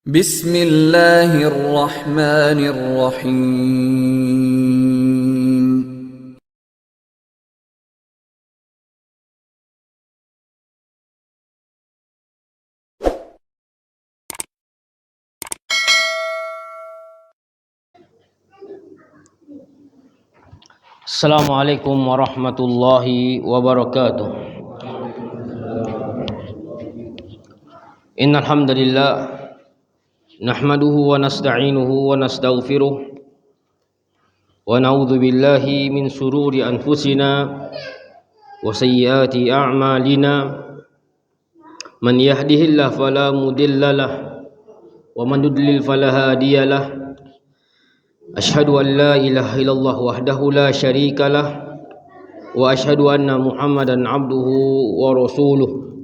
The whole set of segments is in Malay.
Bismillahirrahmanirrahim. Assalamualaikum warahmatullahi wabarakatuh. Innal hamdalillah nahmaduhu wa nasta'inuhu wa nastaghfiruh wa na'udzu billahi min shururi anfusina wa sayyiati a'malina. Man yahdihillahu fala mudhillalah wa man yudlil fala hadiyalah. Asyhadu an la ilaha illallah wahdahu la syarikalah wa asyhadu anna Muhammadan abduhu wa rasuluh.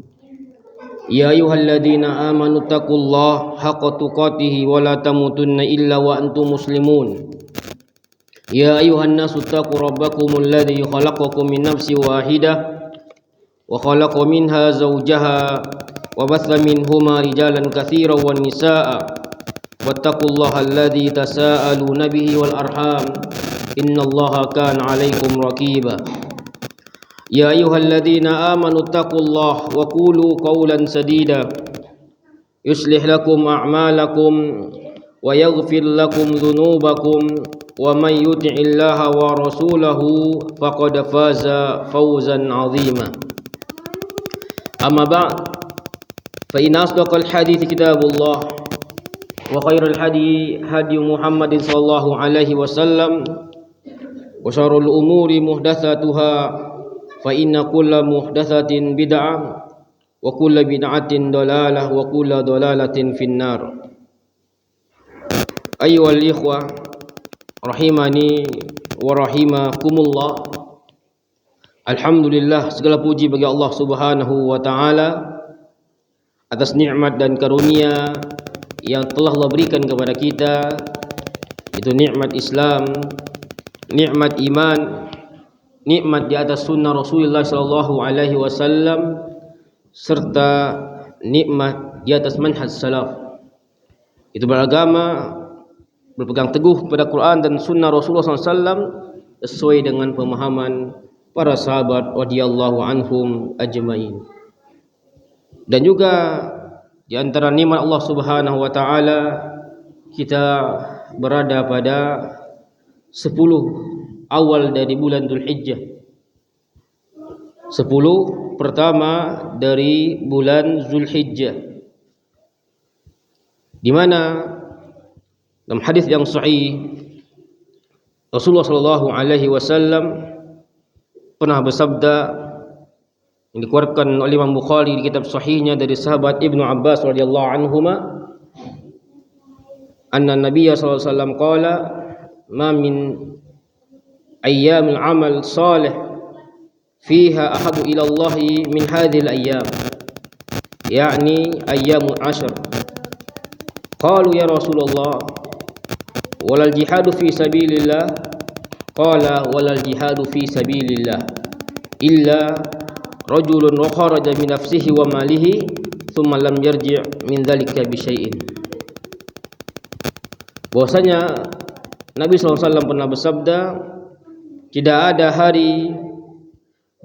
Ya ayyuhalladzina amanu taqullaha haqqa tuqatih wa la tamutunna illa wa antum muslimun. Ya ayyuhan nasu taqu rabbakumul ladzi khalaqakum min nafsin wahidah wa khalaqa minha zawjaha wa batha minhuma rijalan katsiran wan nisaa. Wattaqullaha alladzi tasaaluna bihi wal arham innallaha kana 'alaikum raqiba. Ya ayyuhalladzina amanu taqullaha wa qulu qawlan sadida yuslih lakum a'malakum wa yaghfir lakum dhunubakum wa may yuti'illaha wa rasulahu faqad faza fawzan 'azima. Amma ba'd, fa inna asdaqal hadithi kitabullah wa khairal hadi hadi Muhammadin sallallahu alaihi wasallam wa syarrul umuri muhdatsatuha fa inna kulla muhdatsatin bid'ah wa kulla bid'atin dalalah wa kulla dalalatin finnar. Ayyuhal ikhwah rahimani wa rahimakumullah. Alhamdulillah, segala puji bagi Allah Subhanahu wa taala atas nikmat dan karunia yang telah Allah berikan kepada kita, itu nikmat Islam, nikmat iman, nikmat di atas sunnah Rasulullah sallallahu alaihi wasallam, serta nikmat di atas manhaj salaf. Itu beragama, berpegang teguh pada Quran dan sunnah Rasulullah sallallahu alaihi wasallam sesuai dengan pemahaman para sahabat radhiyallahu anhum ajmain. Dan juga di antara nikmat Allah Subhanahu wa taala, kita berada pada 10 awal dari bulan Dzulhijjah. 10 pertama dari bulan Dzulhijjah. Di mana dalam hadis yang sahih Rasulullah sallallahu alaihi wasallam pernah bersabda, yang dikeluarkan oleh Imam Bukhari di kitab sahihnya dari sahabat Ibnu Abbas radhiyallahu anhuma, anna Nabiy sallallahu alaihi wasallam qala ma min ayyamil amal salih fiha ahabu ila Allah min hadhil ayyam, yakni ayyamul ashr. Qalu ya Rasulullah walal jihadu fi sabilillah, qala walal jihadu fi sabilillah illa rajulun kharaja min nafsihi wa malihi thumma lam yarji' min dzalika bi syai'in. Bahwasanya Nabi SAW pernah bersabda, tidak ada hari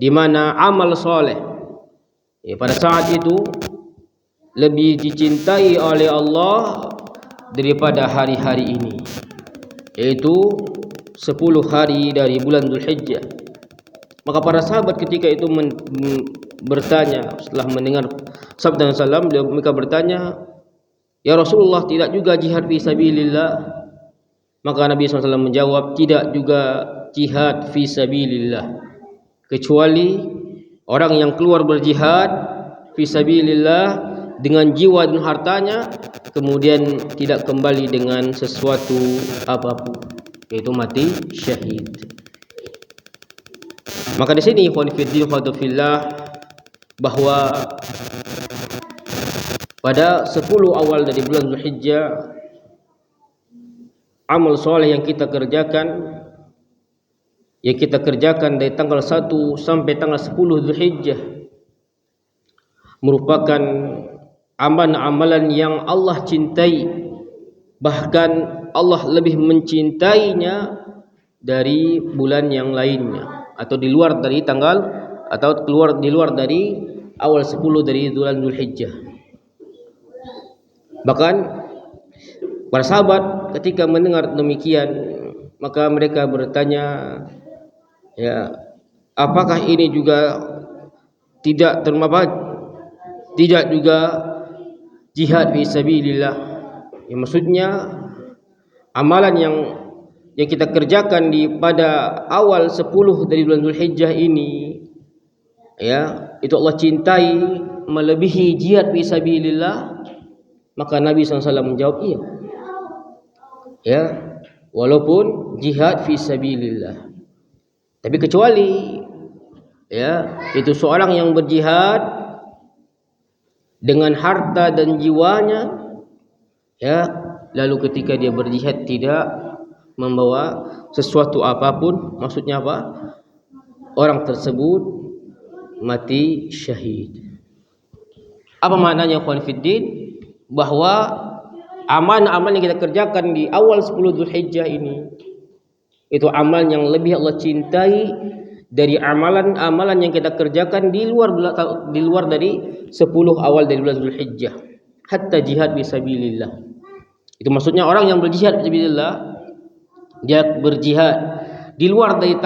di mana amal soleh pada saat itu lebih dicintai oleh Allah daripada hari-hari ini, yaitu 10 hari dari bulan Dzulhijjah. Maka para sahabat ketika itu bertanya, setelah mendengar sabda Nabi, mereka bertanya, ya Rasulullah, tidak juga jihad fi sabilillah? Maka Nabi SAW menjawab, tidak juga jihad fi sabilillah, kecuali orang yang keluar berjihad fi sabilillah dengan jiwa dan hartanya, kemudian tidak kembali dengan sesuatu apapun, yaitu mati syahid. Maka di sini ikhwan fillah, bahwa pada 10 awal dari bulan Dzulhijjah, amal soleh yang kita kerjakan dari tanggal 1 sampai tanggal 10 Dzulhijjah merupakan amalan-amalan yang Allah cintai, bahkan Allah lebih mencintainya dari bulan yang lainnya, atau di luar dari tanggal, atau di luar dari awal 10 dari bulan Dzulhijjah. Bahkan para sahabat ketika mendengar demikian, maka mereka bertanya, ya, apakah ini juga tidak tidak juga jihad fi sabilillah? Ya, maksudnya amalan yang kita kerjakan pada awal 10 dari bulan Dzulhijjah ini, ya, itu Allah cintai melebihi jihad fi sabilillah. Maka Nabi SAW menjawab iya, ya, walaupun jihad fi sabilillah, tapi kecuali, ya, itu seorang yang berjihad dengan harta dan jiwanya, ya, lalu ketika dia berjihad tidak membawa sesuatu apapun, maksudnya apa? Orang tersebut mati syahid. Apa maknanya, ikhwan fiddin? Bahwa amal-amal yang kita kerjakan di awal 10 Dzulhijjah ini, itu amal yang lebih Allah cintai dari amalan-amalan yang kita kerjakan di luar dari 10 awal dari bulan Dzulhijjah, hatta jihad fisabilillah. Itu maksudnya orang yang berjihad fisabilillah, dia berjihad di luar dari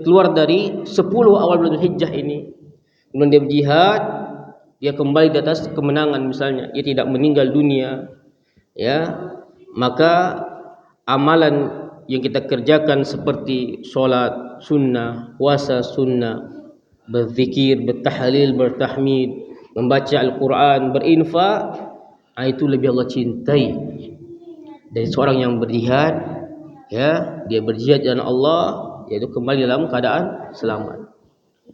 keluar dari 10 awal bulan Dzulhijjah ini, kemudian dia berjihad, dia kembali di atas kemenangan, misalnya dia tidak meninggal dunia, ya, maka amalan yang kita kerjakan seperti sholat sunnah, puasa sunnah, berzikir, bertahlil, bertahmid, membaca Al-Quran, berinfak, itu lebih Allah cintai dari seorang yang berjihad, ya, dia berjihad jalan Allah, yaitu kembali dalam keadaan selamat.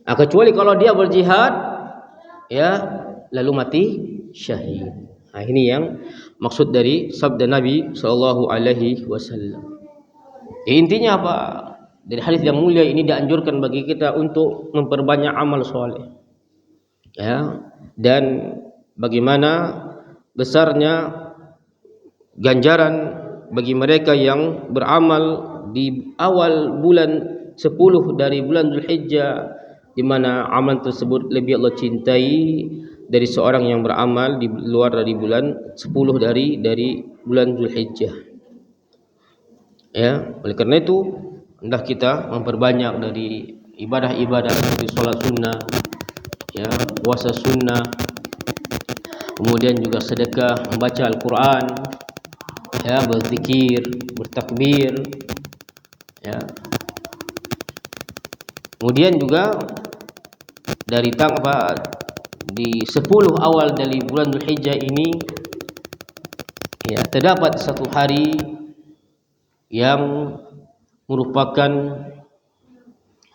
Kecuali kalau dia berjihad, ya, lalu mati syahid. Ini yang maksud dari sabda Nabi sallallahu alaihi wasallam. Intinya apa? Dari hadis yang mulia ini dianjurkan bagi kita untuk memperbanyak amal soleh, ya, dan bagaimana besarnya ganjaran bagi mereka yang beramal di awal bulan 10 dari bulan Dzulhijjah, di mana amal tersebut lebih Allah cintai dari seorang yang beramal di luar dari bulan 10 dari bulan Dzulhijjah. Ya, oleh karena itu hendak kita memperbanyak dari ibadah-ibadah seperti sholat sunnah, ya, puasa sunnah, kemudian juga sedekah, membaca Al-Quran, ya, berzikir, bertakbir, ya. Kemudian juga dari di 10 awal dari bulan Dzulhijjah ini, ya, terdapat satu hari yang merupakan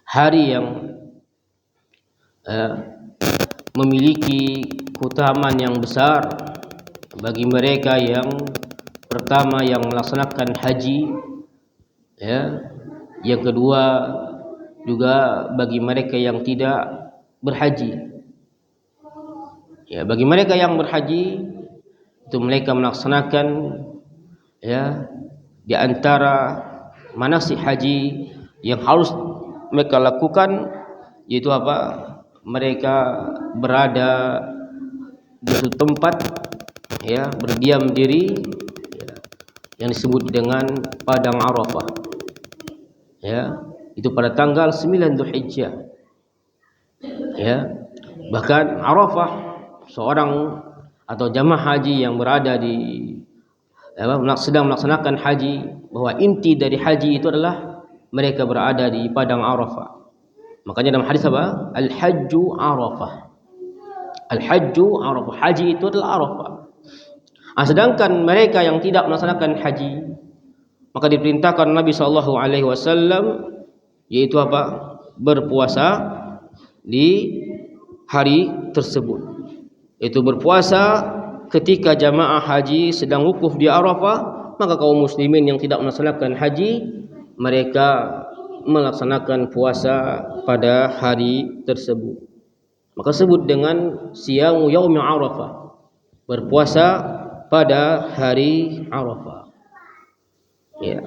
hari yang memiliki keutamaan yang besar bagi mereka yang pertama yang melaksanakan haji, ya, yang kedua juga bagi mereka yang tidak berhaji. Ya, bagi mereka yang berhaji itu mereka melaksanakan, ya, di antara manasik haji yang harus mereka lakukan, yaitu apa? Mereka berada di suatu tempat, ya, berdiam diri, ya, yang disebut dengan padang Arafah, ya, itu pada tanggal 9 Dzulhijjah, ya. Bahkan Arafah, seorang atau jamaah haji yang berada sedang melaksanakan haji, bahwa inti dari haji itu adalah mereka berada di padang Arafah. Makanya dalam hadis apa? Al-hajju Arafah. Al-hajju Arafah. Haji itu adalah Arafah. Sedangkan mereka yang tidak melaksanakan haji, maka diperintahkan Nabi SAW, yaitu apa? Berpuasa di hari tersebut. Itu berpuasa ketika jamaah haji sedang wukuf di Arafah, maka kaum muslimin yang tidak melaksanakan haji, mereka melaksanakan puasa pada hari tersebut. Maka sebut dengan siyamu yaumi Arafah. berpuasa pada hari Arafah. Ya.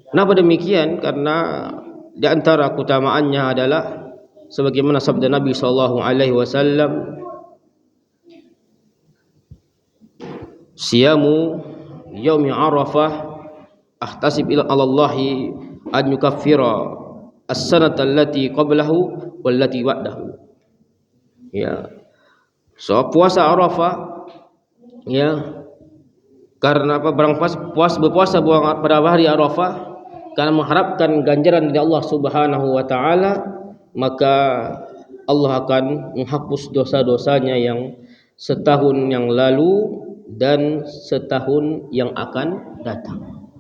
Kenapa demikian? Karena di antara keutamaannya adalah sebagaimana sabda Nabi sallallahu alaihi wasallam, siyamu yaumi Arafah ahtasib ila Allahi an yukaffira as-sanata allati qablahu wallati ba'dahu. Ya. So puasa Arafah, ya, karena apa? Berpuasa pada hari Arafah karena mengharapkan ganjaran dari Allah Subhanahu wa taala, maka Allah akan menghapus dosa-dosanya yang setahun yang lalu dan setahun yang akan datang.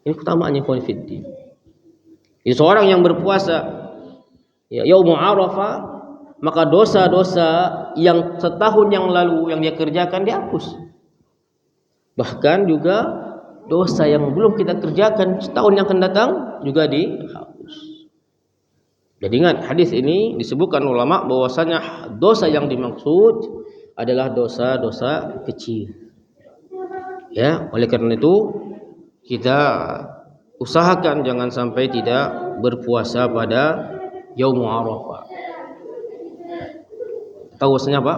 Ini keutamaannya konfidin. Jadi seorang yang berpuasa ya yaumul Arafah, maka dosa-dosa yang setahun yang lalu yang dia kerjakan dihapus. Bahkan juga dosa yang belum kita kerjakan setahun yang akan datang juga dihapus. Jadi ingat, hadis ini disebutkan ulama bahwasanya dosa yang dimaksud adalah dosa-dosa kecil. Ya, oleh karena itu kita usahakan jangan sampai tidak berpuasa pada yaumul Arafah. Tahu bahwasanya apa?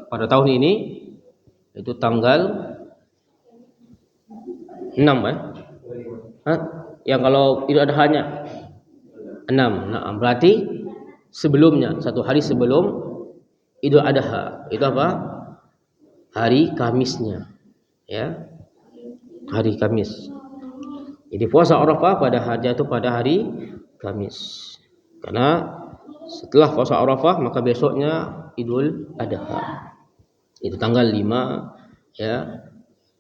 Pada tahun ini itu tanggal 6 ya. Yang kalau Idul Adha-nya 6. Nah, berarti sebelumnya, satu hari sebelum Idul Adha. Itu apa? Hari Kamisnya. Ya. Hari Kamis. Jadi puasa Arafah pada hari Kamis. Karena setelah puasa Arafah maka besoknya Idul Adha. Itu tanggal 5 ya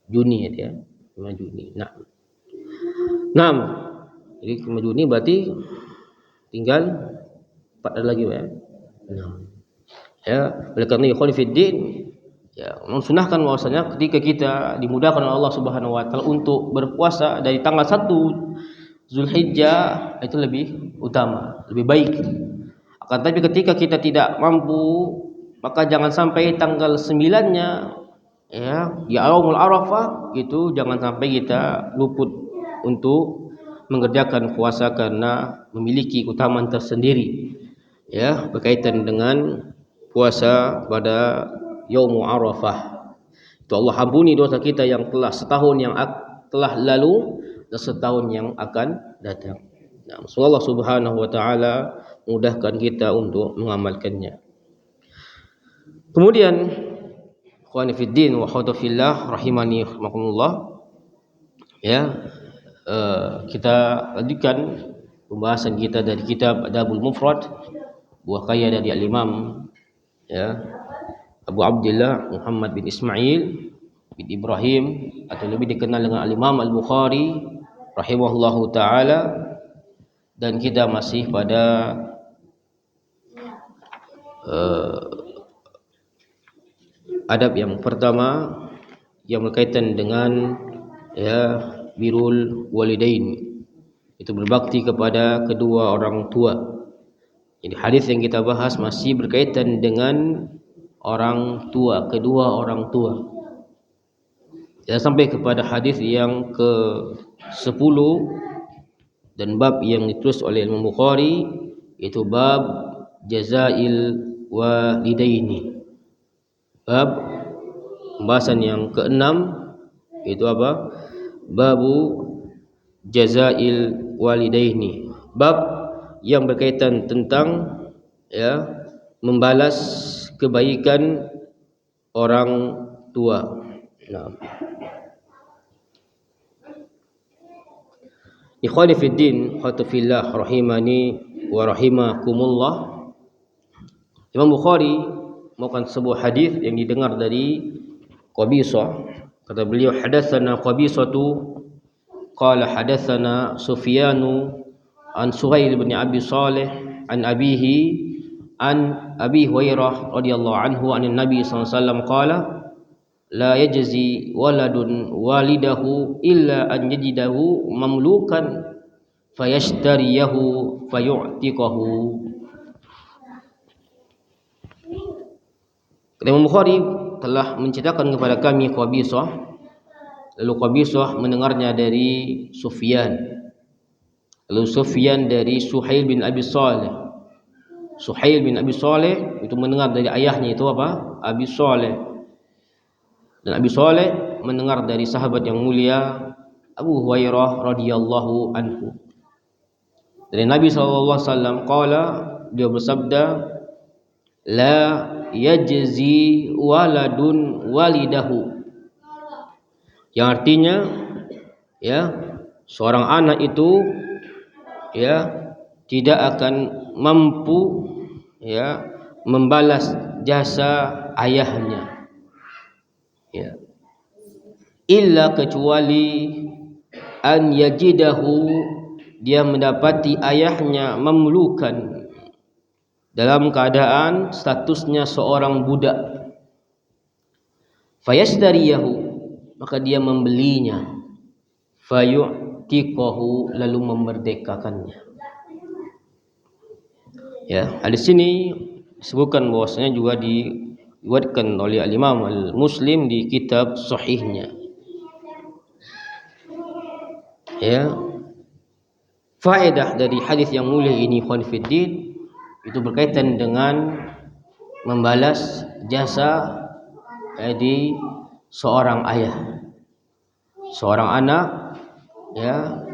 Juni ya. 5 Juni. Nah. Jadi 5 Juni berarti tinggal 4 hari lagi ya. Nah. Ya, oleh karena ikhwan fiddin ya, mensunahkan bahwasanya ketika kita dimudahkan oleh Allah Subhanahu wa taala untuk berpuasa dari tanggal 1 Zulhijjah, itu lebih utama, lebih baik. Akan tapi ketika kita tidak mampu, maka jangan sampai tanggal 9-nya ya di yaumul Arafah itu jangan sampai kita luput untuk mengerjakan puasa karena memiliki keutamaan tersendiri ya berkaitan dengan puasa pada yaumul Arafah. Itu Allah ampuni dosa kita yang telah setahun yang telah lalu dan setahun yang akan datang. Nah, semoga Allah Subhanahu wa taala mudahkan kita untuk mengamalkannya. Kemudian ikhwani fiddin wa akhwati fillah rahimani rahimakumullah. Ya, kita lanjutkan pembahasan kita dari kitab Adabul Mufrad buah karya dari Al-Imam ya Abu Abdullah Muhammad bin Ismail bin Ibrahim atau lebih dikenal dengan Al-Imam Al-Bukhari rahimahullahu taala, dan kita masih pada adab yang pertama yang berkaitan dengan ya birrul walidain, itu berbakti kepada kedua orang tua. Jadi hadis yang kita bahas masih berkaitan dengan orang tua, kedua orang tua. Kita sampai kepada hadis yang ke-10 dan bab yang ditulis oleh Imam Bukhari, itu bab jazail walidaini. Bab pembahasan yang ke-6 itu apa? Babu jazail walidaini. Bab yang berkaitan tentang ya membalas kebaikan orang tua. Nah. Ikhwani fiddin, khatufillah rahimani wa rahimakumullah. Imam Bukhari melakukan sebuah hadis yang didengar dari Qabisah. Kata beliau, hadatsana Qabisatu qala hadatsana Sufyanu an Suhail bin Abi Salih an abihi an Abi Hurairah radhiyallahu anhu anin Nabi sallallahu alaihi wasallam qala la yajzi waladun walidahu illa an yajidahu mamlukan fayashtariyahu fayu'tiqahu. Imam Bukhari telah menceritakan kepada kami Qabisah. Lalu Qabisah mendengarnya dari Sufyan. Lalu Sufyan dari Suhail bin Abi Saleh. Suhail bin Abi Saleh itu mendengar dari ayahnya itu apa? Abi Saleh. Dan Abi Saleh mendengar dari sahabat yang mulia Abu Hurairah radhiyallahu anhu. Dari Nabi SAW qala, dia bersabda, la yajzi waladun walidahu, yang artinya ya, seorang anak itu ya tidak akan mampu ya membalas jasa ayahnya, ya, illa kecuali an yajidahu, dia mendapati ayahnya mamlukan, dalam keadaan statusnya seorang budak, fayasdariyahu, maka dia membelinya, fayu'tiqahu, lalu memerdekakannya. Ya, hadis ini disebutkan bahwasanya juga diriwayatkan oleh Al-Imam Al-Muslim di kitab sahihnya. Ya, faedah dari hadis yang mulia ini khonifuddin itu berkaitan dengan membalas jasa di seorang ayah, seorang anak ya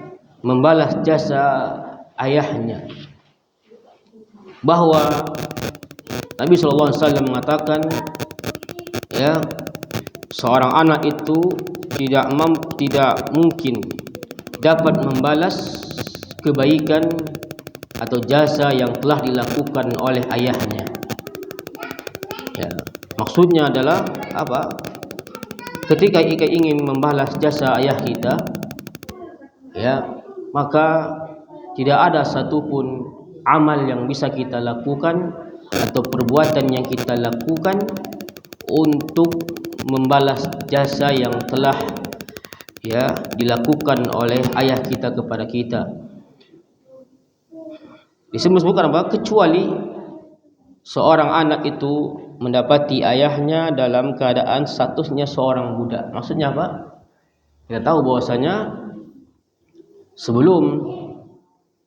membalas jasa ayahnya, bahwa Nabi SAW mengatakan ya, seorang anak itu tidak mungkin dapat membalas kebaikan atau jasa yang telah dilakukan oleh ayahnya. Ya, maksudnya adalah apa? Ketika kita ingin membalas jasa ayah kita, ya, maka tidak ada satupun amal yang bisa kita lakukan atau perbuatan yang kita lakukan untuk membalas jasa yang telah ya dilakukan oleh ayah kita kepada kita. Disebutkan apa? Kecuali seorang anak itu mendapati ayahnya dalam keadaan statusnya seorang budak. Maksudnya apa? Kita tahu bahwasanya sebelum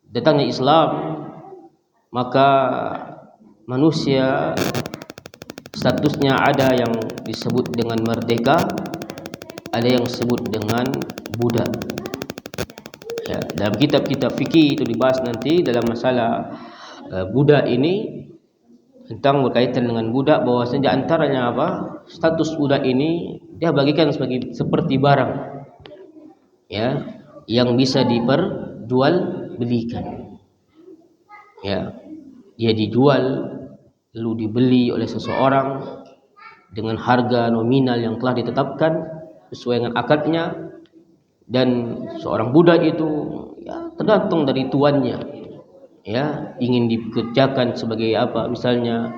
datangnya Islam, maka manusia statusnya ada yang disebut dengan merdeka, ada yang disebut dengan budak. Ya, dalam kitab-kitab fikih itu dibahas nanti dalam masalah budak ini, tentang berkaitan dengan budak, bahwasanya antaranya apa? Status budak ini dia bagikan seperti barang ya, yang bisa diperjualbelikan. Ya, dia dijual lalu dibeli oleh seseorang dengan harga nominal yang telah ditetapkan sesuai dengan akadnya. Dan seorang budak itu ya tergantung dari tuannya, ya, ingin dikerjakan sebagai apa, misalnya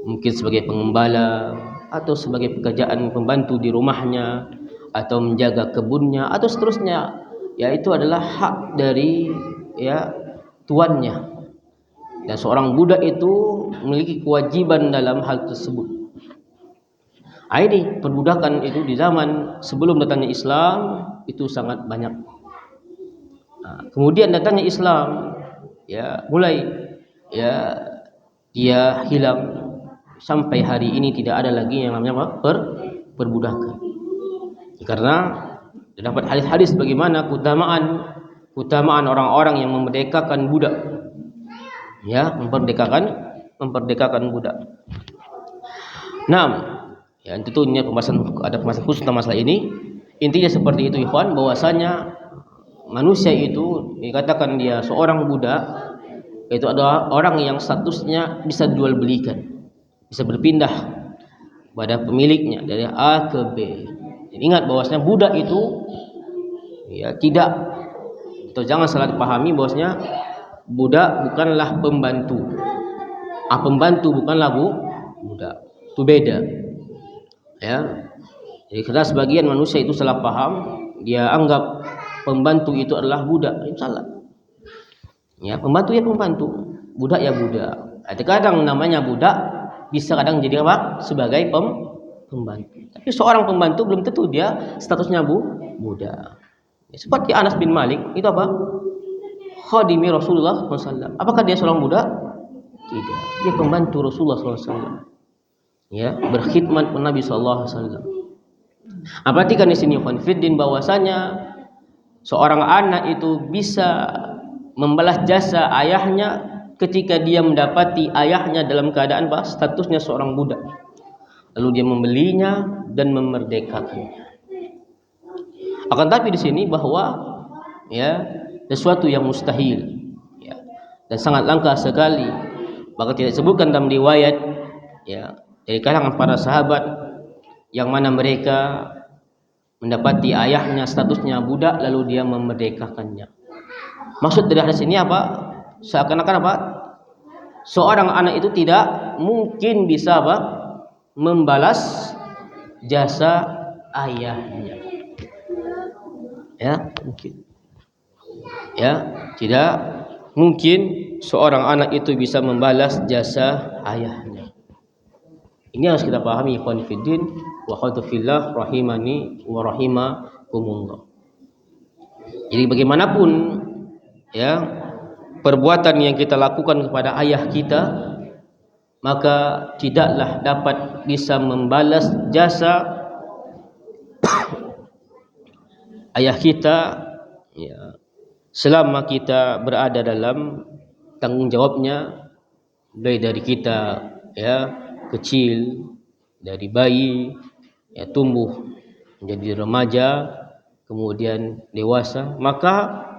mungkin sebagai pengembala atau sebagai pekerjaan pembantu di rumahnya atau menjaga kebunnya atau seterusnya, ya itu adalah hak dari ya tuannya. Dan seorang budak itu memiliki kewajiban dalam hal tersebut. Ini perbudakan itu di zaman sebelum datangnya Islam itu sangat banyak. Kemudian datangnya Islam, ya mulai ya dia hilang, sampai hari ini tidak ada lagi yang namanya apa? Perbudakan. Karena dapat hadis-hadis bagaimana keutamaan orang-orang yang memerdekakan budak. Ya, memerdekakan budak. Ya, tentunya ada pembahasan khusus tentang masalah ini. Intinya seperti itu, ikhwan, bahwasanya manusia itu dikatakan dia seorang budak, itu adalah orang yang statusnya bisa dijual belikan, bisa berpindah pada pemiliknya dari A ke B. Ingat bahwasanya budak itu ya tidak, atau jangan salah dipahami bahwasanya budak bukanlah pembantu. Pembantu bukanlah budak. Itu beda. Ya. Jadi karena sebagian manusia itu salah paham, dia anggap pembantu itu adalah budak. Itu salah. Ya, pembantu ya pembantu, budak ya budak. Kadang namanya budak bisa kadang jadi apa? Sebagai pembantu. Tapi seorang pembantu belum tentu dia statusnya budak. Seperti Anas bin Malik itu apa? Khadimi Rasulullah SAW. Apakah dia seorang budak? Tidak. Dia pembantu Rasulullah SAW. Ya, berkhidmat Nabi SAW. Perhatikan di sini konfidin bahwasanya seorang anak itu bisa membalas jasa ayahnya ketika dia mendapati ayahnya dalam keadaan statusnya seorang budak. Lalu dia membelinya dan memerdekakannya. Akan tapi di sini bahwa ya sesuatu yang mustahil ya, dan sangat langka sekali, maka tidak disebutkan dalam riwayat ya dari kalangan para sahabat yang mana mereka mendapati ayahnya statusnya budak lalu dia memerdekakannya. Maksud dari hadis ini apa? Seakan-akan apa? Seorang anak itu tidak mungkin bisa membalas jasa ayahnya. Ya, mungkin. Ya, tidak mungkin seorang anak itu bisa membalas jasa ayahnya. Ini harus kita pahami, ikhwan fillah wa akhwatu fillah rahimani wa rahimakumullah. Jadi bagaimanapun ya perbuatan yang kita lakukan kepada ayah kita, maka tidaklah dapat bisa membalas jasa ayah kita ya, selama kita berada dalam tanggung jawabnya, mulai dari kita ya kecil, dari bayi ya tumbuh menjadi remaja, kemudian dewasa, maka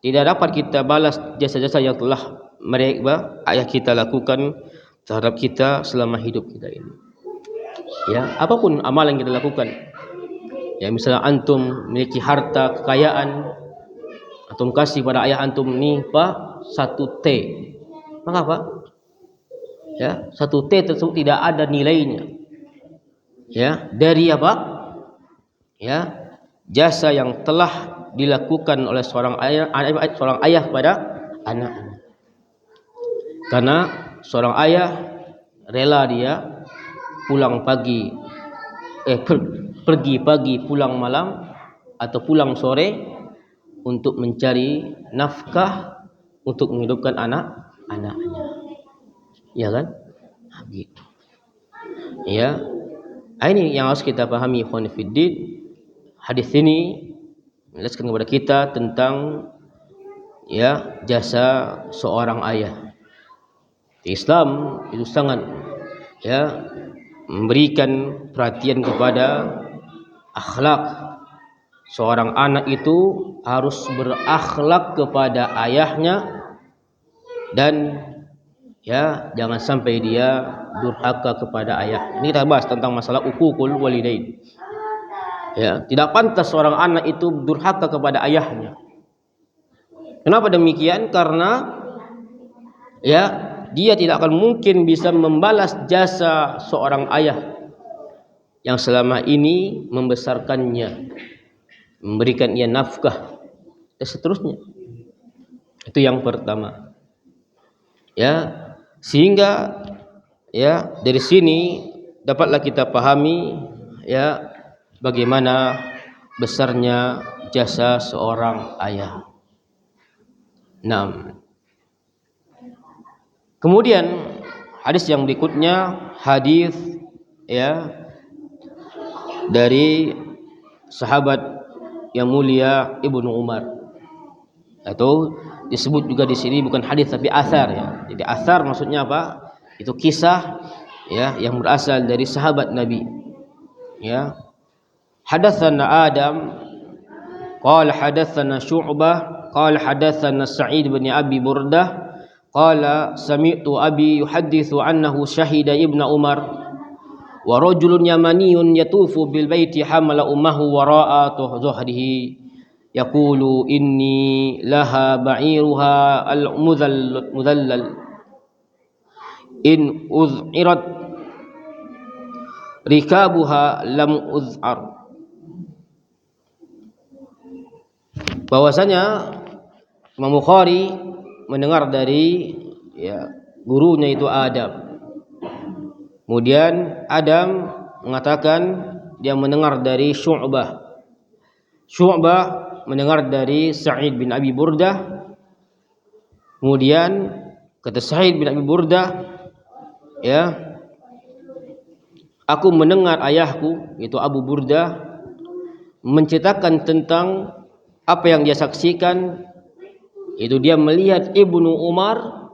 tidak dapat kita balas jasa-jasa yang telah mereka ayah kita lakukan terhadap kita selama hidup kita ini. Ya, apapun amalan yang kita lakukan. Ya, misalnya antum memiliki harta kekayaan, antum kasih pada ayah antum nih Pak 1 T. Maka apa? Ya, 1 T tersebut tidak ada nilainya. Ya, dari apa? Ya, jasa yang telah dilakukan oleh seorang ayah pada anaknya. Karena seorang ayah rela dia pulang pagi pergi pagi pulang malam atau pulang sore untuk mencari nafkah untuk menghidupkan anak-anaknya. Ya kan? Gitu. Ya. Ini yang harus kita pahami, ikhwan fillah. Hadis ini menjelaskan kepada kita tentang ya jasa seorang ayah. Islam itu sangat ya memberikan perhatian kepada akhlak. Seorang anak itu harus berakhlak kepada ayahnya dan ya jangan sampai dia durhaka kepada ayah. Ini kita bahas tentang masalah uququl walidain. Ya, tidak pantas seorang anak itu durhaka kepada ayahnya. Kenapa demikian? Karena ya dia tidak akan mungkin bisa membalas jasa seorang ayah yang selama ini membesarkannya, memberikan ia nafkah dan seterusnya. Itu yang pertama. Ya, sehingga ya dari sini dapatlah kita pahami ya bagaimana besarnya jasa seorang ayah. Nah, kemudian hadis yang berikutnya, hadis ya dari sahabat yang mulia Ibnu Umar, atau disebut juga di sini bukan hadis tapi athar ya. Jadi athar maksudnya apa? Itu kisah ya yang berasal dari sahabat Nabi. Ya. Hadatsana Adam qala hadatsana Syu'bah qala hadatsana Sa'id bin Abi Burdah qala sami'tu abi yuhadditsu annahu syahida Ibnu Umar wa rajulun yamaniyun yatufu bil baiti hamala ummahu wara'a zuhrihi yaqulu inni laha ba'iruha al-mudhallal in uz'irat rikabuha lam uz'ar. Bahwasanya Imam Bukhari mendengar dari ya gurunya itu Adam. Kemudian Adam mengatakan dia mendengar dari Syu'bah. Syu'bah mendengar dari Sa'id bin Abi Burdah. Kemudian kata Sa'id bin Abi Burdah, ya, aku mendengar ayahku yaitu Abu Burdah menceritakan tentang apa yang dia saksikan, itu dia melihat Ibnu Umar,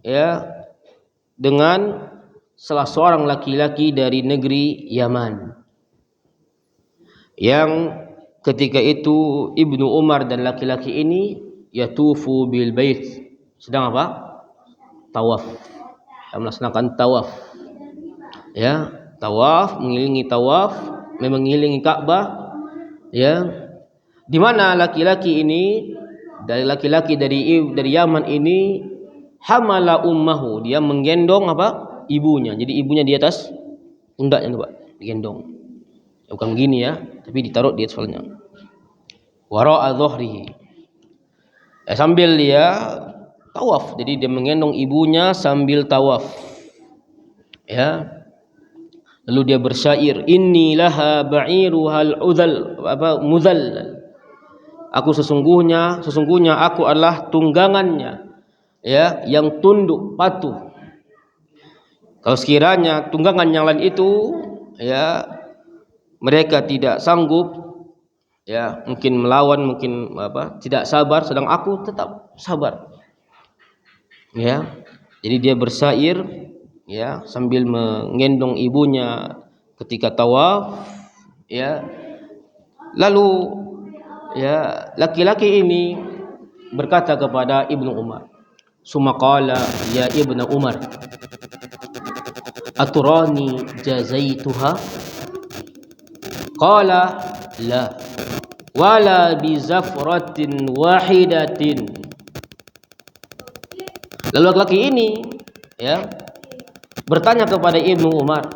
ya, dengan salah seorang laki-laki dari negeri Yaman, yang ketika itu Ibnu Umar dan laki-laki ini yatufu bil bait, sedang apa? Tawaf, melaksanakan tawaf, ya, tawaf, mengelilingi tawaf, mengelilingi Ka'bah, ya, di mana laki-laki ini dari Yaman ini hamala ummahu, dia menggendong apa? Ibunya. Jadi ibunya di atas pundaknya, Pak, digendong. Bukan begini ya, tapi ditaruh di atas kepalanya. Wara'a dhuhrihi. Sambil dia tawaf, jadi dia menggendong ibunya sambil tawaf. Ya. Lalu dia bersyair, inni laha ba'iruhal udhal mudhallal. Aku sesungguhnya aku adalah tunggangannya, ya, yang tunduk patuh. Kalau sekiranya tunggangan yang lain itu, ya, mereka tidak sanggup, ya, mungkin melawan, mungkin tidak sabar, sedang aku tetap sabar. Ya. Jadi dia bersyair, ya, sambil menggendong ibunya ketika tawaf, ya. Lalu, ya, laki-laki ini berkata kepada Ibnu Umar, "Sumaqala ya Ibnu Umar, aturani jazaituha?" Qala la wala bi zafratin wahidatin. Lalu laki-laki ini, ya, bertanya kepada Ibnu Umar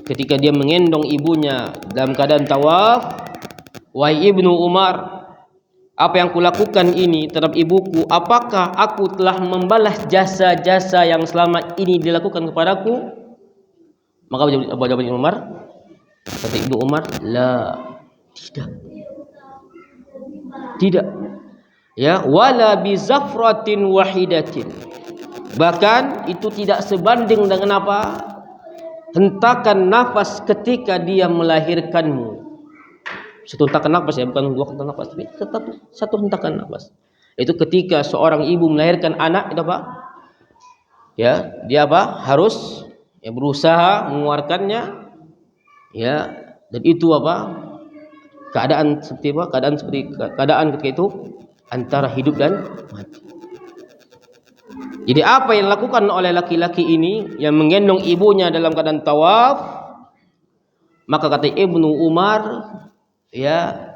ketika dia menggendong ibunya dalam keadaan tawaf, "Wahai Ibnu Umar, apa yang kulakukan ini terhadap ibuku, apakah aku telah membalas jasa-jasa yang selama ini dilakukan kepadaku?" Maka jawab Ibnu Umar, kata Ibnu Umar, la, tidak, ya, wala bi zafratin wahidatin, bahkan itu tidak sebanding dengan apa? Hentakan nafas ketika dia melahirkanmu. Satu hentakan nafas, ya, bukan dua hentakan nafas, tapi satu hentakan nafas. Itu ketika seorang ibu melahirkan anak, itu apa? Ya, dia apa? Harus, ya, berusaha mengeluarkannya, ya, dan itu apa? Keadaan ketika itu antara hidup dan mati. Jadi apa yang dilakukan oleh laki-laki ini yang menggendong ibunya dalam keadaan tawaf, maka kata Ibnu Umar, ya,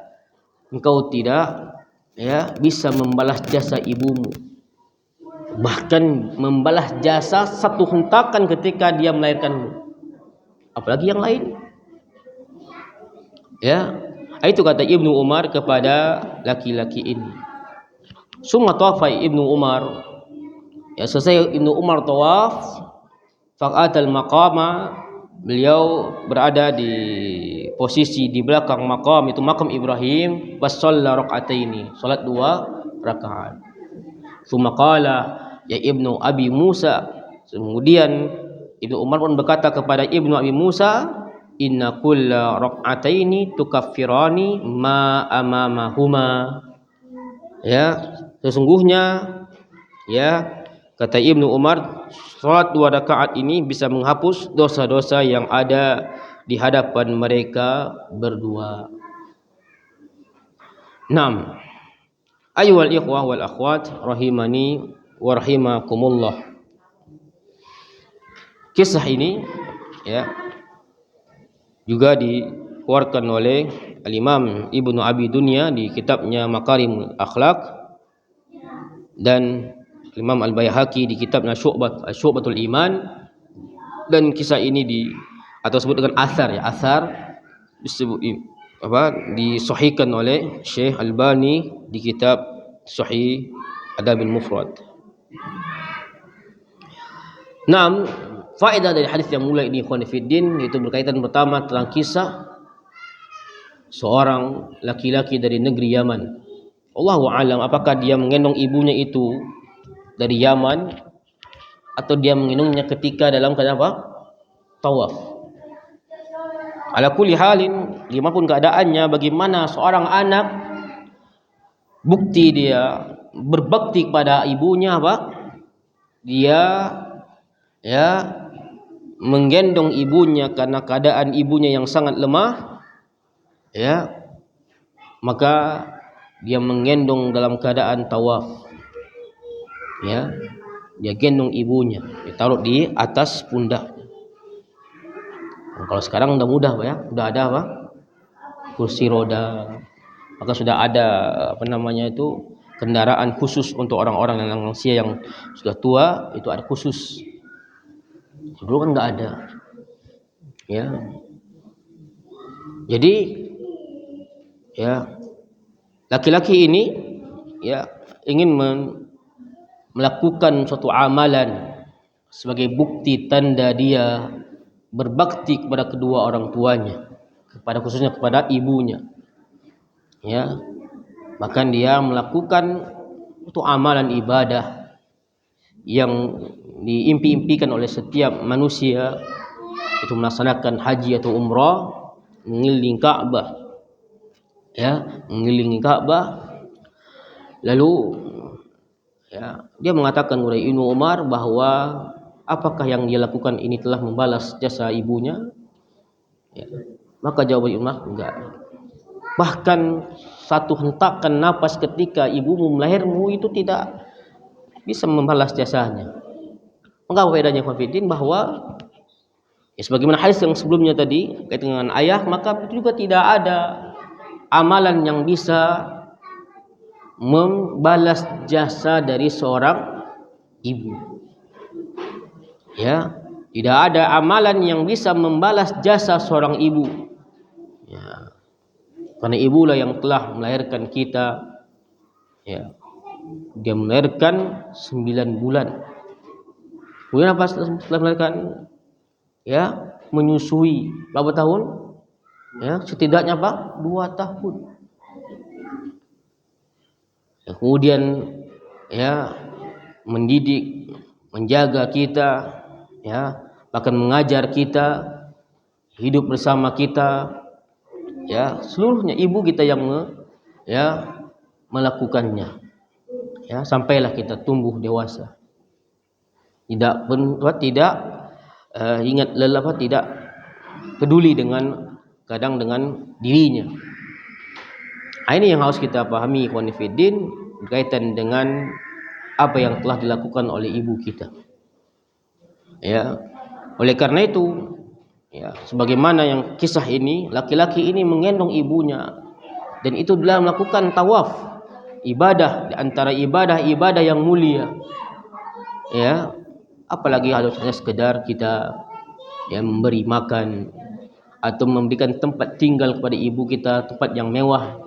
engkau tidak, ya, bisa membalas jasa ibumu, bahkan membalas jasa satu hentakan ketika dia melahirkanmu, apalagi yang lain. Ya, itu kata Ibnu Umar kepada laki-laki ini. Summa tawafa Ibnu Umar, ya, selesai Ibnu Umar tawaf, faqatal maqama, beliau berada di posisi di belakang makam, itu makam Ibrahim, wasalla rakaataini, salat 2 rakaat. Tsumma qala ya Ibnu Abi Musa, kemudian Ibnu Umar pun berkata kepada Ibnu Abi Musa, inna kulla rakaataini tukaffirani ma amamahuma, ya, sesungguhnya, ya, kata Ibnu Umar, salat 2 rakaat ini bisa menghapus dosa-dosa yang ada di hadapan mereka berdua. 6. Ayyuhal ikhwah wal akhwat rahimani wa rahimakumullah. Kisah ini, ya, juga dikeluarkan oleh Al-Imam Ibnu Abi Dunya di kitabnya Makarimul Akhlaq, dan Imam Al-Baihaqi di kitabnya Syu'batul Iman, dan kisah ini atau disebut dengan asar, ya, asar disebut disahihkan oleh Syekh Albani di kitab Sahih Adabil Mufrad. 6. faedah dari hadis yang mulia ini ikhwan fillah itu berkaitan pertama tentang kisah seorang laki-laki dari negeri Yaman. Allahu a'lam apakah dia menggendong ibunya itu dari Yaman atau dia menggendongnya ketika dalam keadaan apa? Tawaf. Ala kulli halin, gimana pun keadaannya, bagaimana seorang anak bukti dia berbakti kepada ibunya apa? Dia ya menggendong ibunya karena keadaan ibunya yang sangat lemah, ya, maka dia menggendong dalam keadaan tawaf, ya, dia gendong ibunya, ditaruh di atas pundak. Kalau sekarang udah mudah Pak ya, udah ada apa? Kursi roda, maka sudah ada kendaraan khusus untuk orang-orang yang lansia yang sudah tua, itu ada khusus. Dulu kan nggak ada, ya. Jadi, ya, laki-laki ini, ya, ingin melakukan suatu amalan sebagai bukti tanda dia berbakti kepada kedua orang tuanya, khususnya kepada ibunya, ya. Bahkan dia melakukan itu amalan ibadah yang diimpi-impikan oleh setiap manusia, itu melaksanakan haji atau umrah, mengelilingi Ka'bah, ya, mengelilingi Ka'bah. Lalu, ya, dia mengatakan kepada Ibnu Umar bahwa apakah yang dia lakukan ini telah membalas jasa ibunya? Ya. Maka jawaban Ibnu Umar, enggak. Bahkan satu hentakan napas ketika ibumu melahirmu itu tidak bisa membalas jasanya. Maka faedahnya khafidin bahwa ya, sebagaimana hadis yang sebelumnya tadi kaitan dengan ayah, maka itu juga tidak ada amalan yang bisa membalas jasa dari seorang ibu. Ya, tidak ada amalan yang bisa membalas jasa seorang ibu. Ya. Karena ibulah yang telah melahirkan kita. Ya. Dia melahirkan 9 bulan. Kemudian apa setelah melahirkan? Ya, menyusui berapa tahun? Ya, setidaknya apa? 2 tahun. Ya, kemudian ya mendidik, menjaga kita, ya, bahkan mengajar kita, hidup bersama kita, ya, seluruhnya ibu kita yang melakukannya, ya, sampailah kita tumbuh dewasa, tidak ingat lelah, tidak peduli dengan dirinya. Ini yang harus kita pahami ikhwan fillah berkaitan dengan apa yang telah dilakukan oleh ibu kita. Ya, oleh karena itu, ya, sebagaimana yang kisah ini, laki-laki ini menggendong ibunya dan itu adalah melakukan tawaf, ibadah di antara ibadah yang mulia. Ya, apalagi harusnya sekedar kita memberi makan atau memberikan tempat tinggal kepada ibu kita, tempat yang mewah.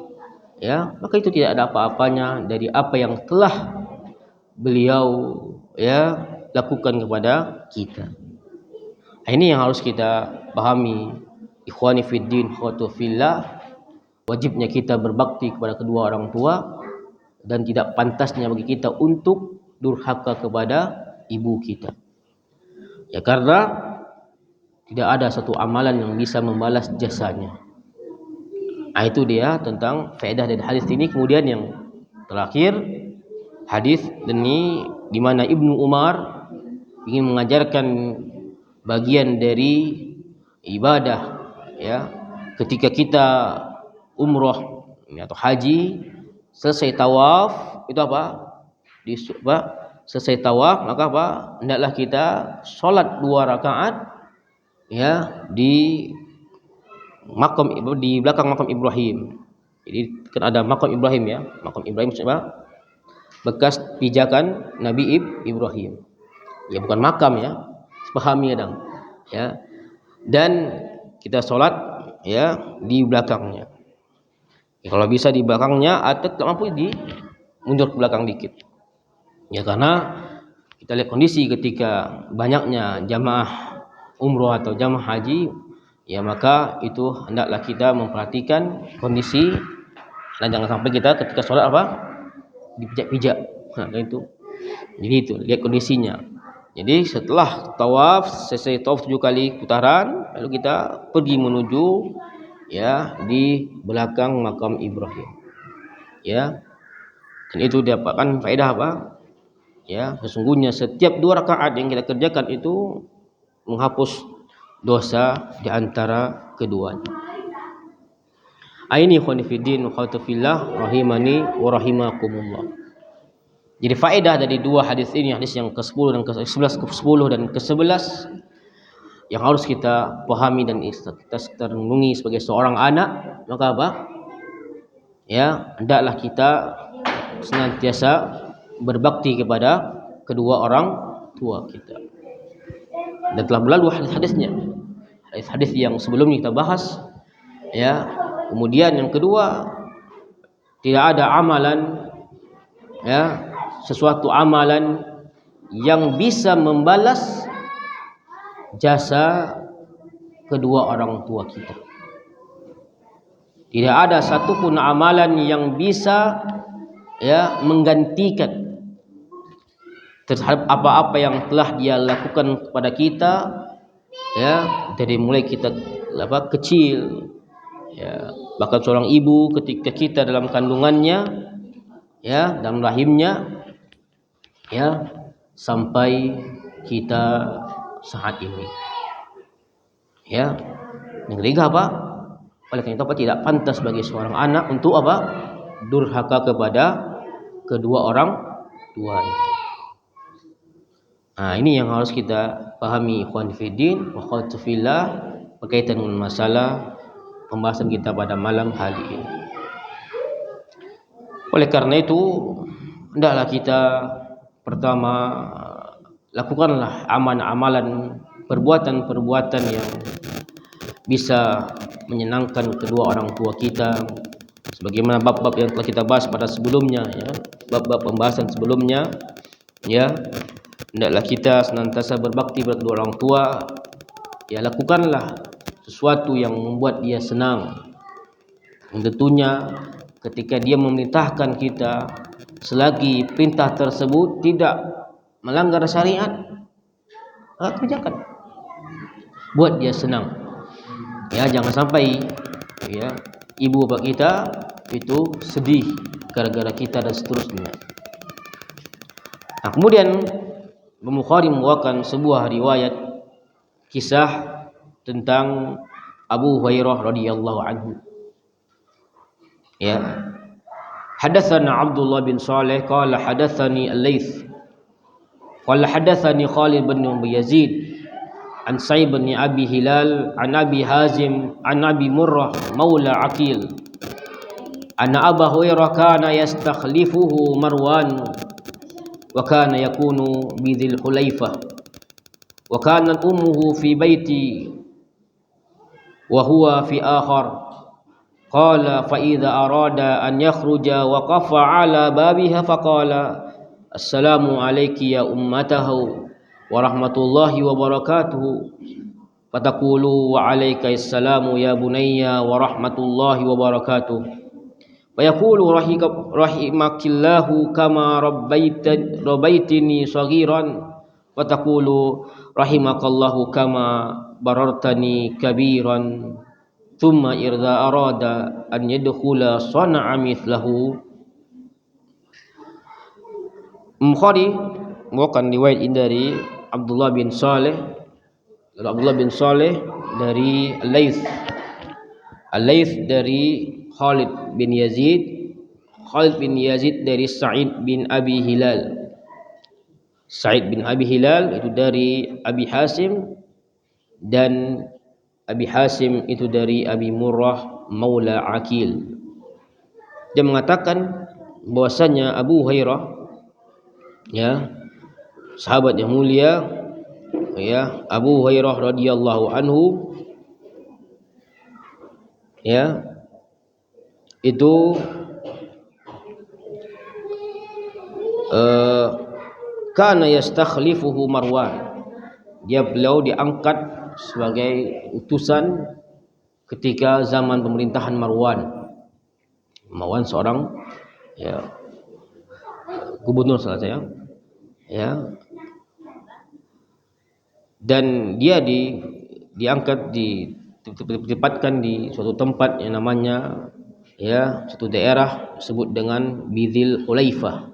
Ya, maka itu tidak ada apa-apanya dari apa yang telah beliau lakukan kepada kita. Ini yang harus kita pahami, ikhwani fiddin, khawatu fillah. Wajibnya kita berbakti kepada kedua orang tua dan tidak pantasnya bagi kita untuk durhaka kepada ibu kita. Ya, karena tidak ada satu amalan yang bisa membalas jasanya. Itu dia tentang faedah dari hadis ini. Kemudian yang terakhir, hadis ini di mana Ibnu Umar ingin mengajarkan bagian dari ibadah, ya, ketika kita umroh atau haji, selesai tawaf itu apa? Selesai tawaf maka apa? Hendaklah kita sholat 2 rakaat, ya, di belakang makam Ibrahim. Jadi kan ada makam Ibrahim, ya. Makam Ibrahim maksudnya bekas pijakan Nabi Ibrahim. Ya, bukan makam, ya. Pahami kadang, ya. Dan kita sholat, ya, di belakangnya. Ya, kalau bisa di belakangnya atau mampu mundur ke belakang dikit. Ya, karena kita lihat kondisi ketika banyaknya jamaah umroh atau jamaah haji, ya maka itu hendaklah kita memperhatikan kondisi dan jangan sampai kita ketika sholat apa dipijak-pijak. Nah, itu. Jadi itu lihat kondisinya. Jadi setelah tawaf, selesai tawaf 7 kali putaran, lalu kita pergi menuju ya di belakang makam Ibrahim. Ya. Dan itu dapatkan faedah apa? Ya, sesungguhnya setiap 2 rakaat yang kita kerjakan itu menghapus dosa di antara keduanya. Aini khonifidin khautufillah rahimani wa rahimakumullah. Jadi faedah dari 2 hadis ini, hadis yang ke-10 dan ke-11, ke-10 dan ke-11 yang harus kita pahami dan kita renungi sebagai seorang anak, maka apa? Ya, hendaklah kita senantiasa berbakti kepada kedua orang tua kita. Dan telah berlalu hadis-hadisnya. Hadis-hadis yang sebelumnya kita bahas. Ya. Kemudian yang kedua, tidak ada amalan ya, sesuatu amalan yang bisa membalas jasa kedua orang tua kita. Tidak ada satupun amalan yang bisa ya menggantikan terhadap apa-apa yang telah dia lakukan kepada kita ya, dari mulai kita kecil ya, bahkan seorang ibu ketika kita dalam kandungannya ya, dalam rahimnya ya, sampai kita saat ini ya. Yang ketiga apa? Oleh karena itu apa, tidak pantas bagi seorang anak untuk apa? Durhaka kepada kedua orang tuanya. Nah, ini yang harus kita pahami ikhwan fillah wa akhwat fillah berkaitan dengan masalah pembahasan kita pada malam hari ini. Oleh karena itu, hendaklah kita pertama lakukanlah amalan-amalan, perbuatan-perbuatan yang bisa menyenangkan kedua orang tua kita, sebagaimana bab-bab yang telah kita bahas pada sebelumnya ya, bab-bab pembahasan sebelumnya ya. Hendaklah kita senantiasa berbakti kepada kedua orang tua ya, lakukanlah sesuatu yang membuat dia senang. Dan tentunya ketika dia memerintahkan kita, selagi perintah tersebut tidak melanggar syariat, kerjakan, buat dia senang ya. Jangan sampai ya ibu bapak kita itu sedih gara-gara kita dan seterusnya. Nah, kemudian Bukhari membawakan sebuah riwayat kisah tentang Abu Hurairah radhiyallahu anhu ya. Hadatsana Abdullah bin Saleh qala hadatsani Al-Laits qala hadatsani Khalid bin Yazid an Sa'ib bin Abi Hilal an Abi Hazim an Abi Murrah maula Aqil anna Abu Hurairah kana yastakhlifuhu Marwan wa kana yakunu bi Dzil Hulaifah wa kanat ummuhu fi baiti wa huwa fi akhar qala fa idza arada an yakhruja waqafa ala babiha faqala assalamu alayki ya ummatahu wa rahmatullahi wa barakatuh fataqulu wa alayka assalamu ya bunayya wa rahmatullahi wa barakatuh wa yaqulu rahimakillahu kama rabbaitini saghiran wa taqulu rahimakallahu kama barartani kabiran thumma idza arada an yadkhula sana'a mithlahu. Bukhari membawakan riwayat ini dari Abdullah bin Saleh dari Al-Laits dari Khalid bin Yazid dari Sa'id bin Abi Hilal. Sa'id bin Abi Hilal itu dari Abi Hasim, dan Abi Hasim itu dari Abi Murrah maula Aqil. Dia mengatakan bahwasanya Abu Hurairah ya, sahabat yang mulia ya, Abu Hurairah radhiyallahu anhu ya, itu kana yastakhlifuhu Marwan. Beliau diangkat sebagai utusan ketika zaman pemerintahan Marwan. Marwan seorang gubernur salah saya. Dan dia diangkat, ditempatkan di suatu tempat yang namanya suatu daerah disebut dengan Bizil Hulaifah.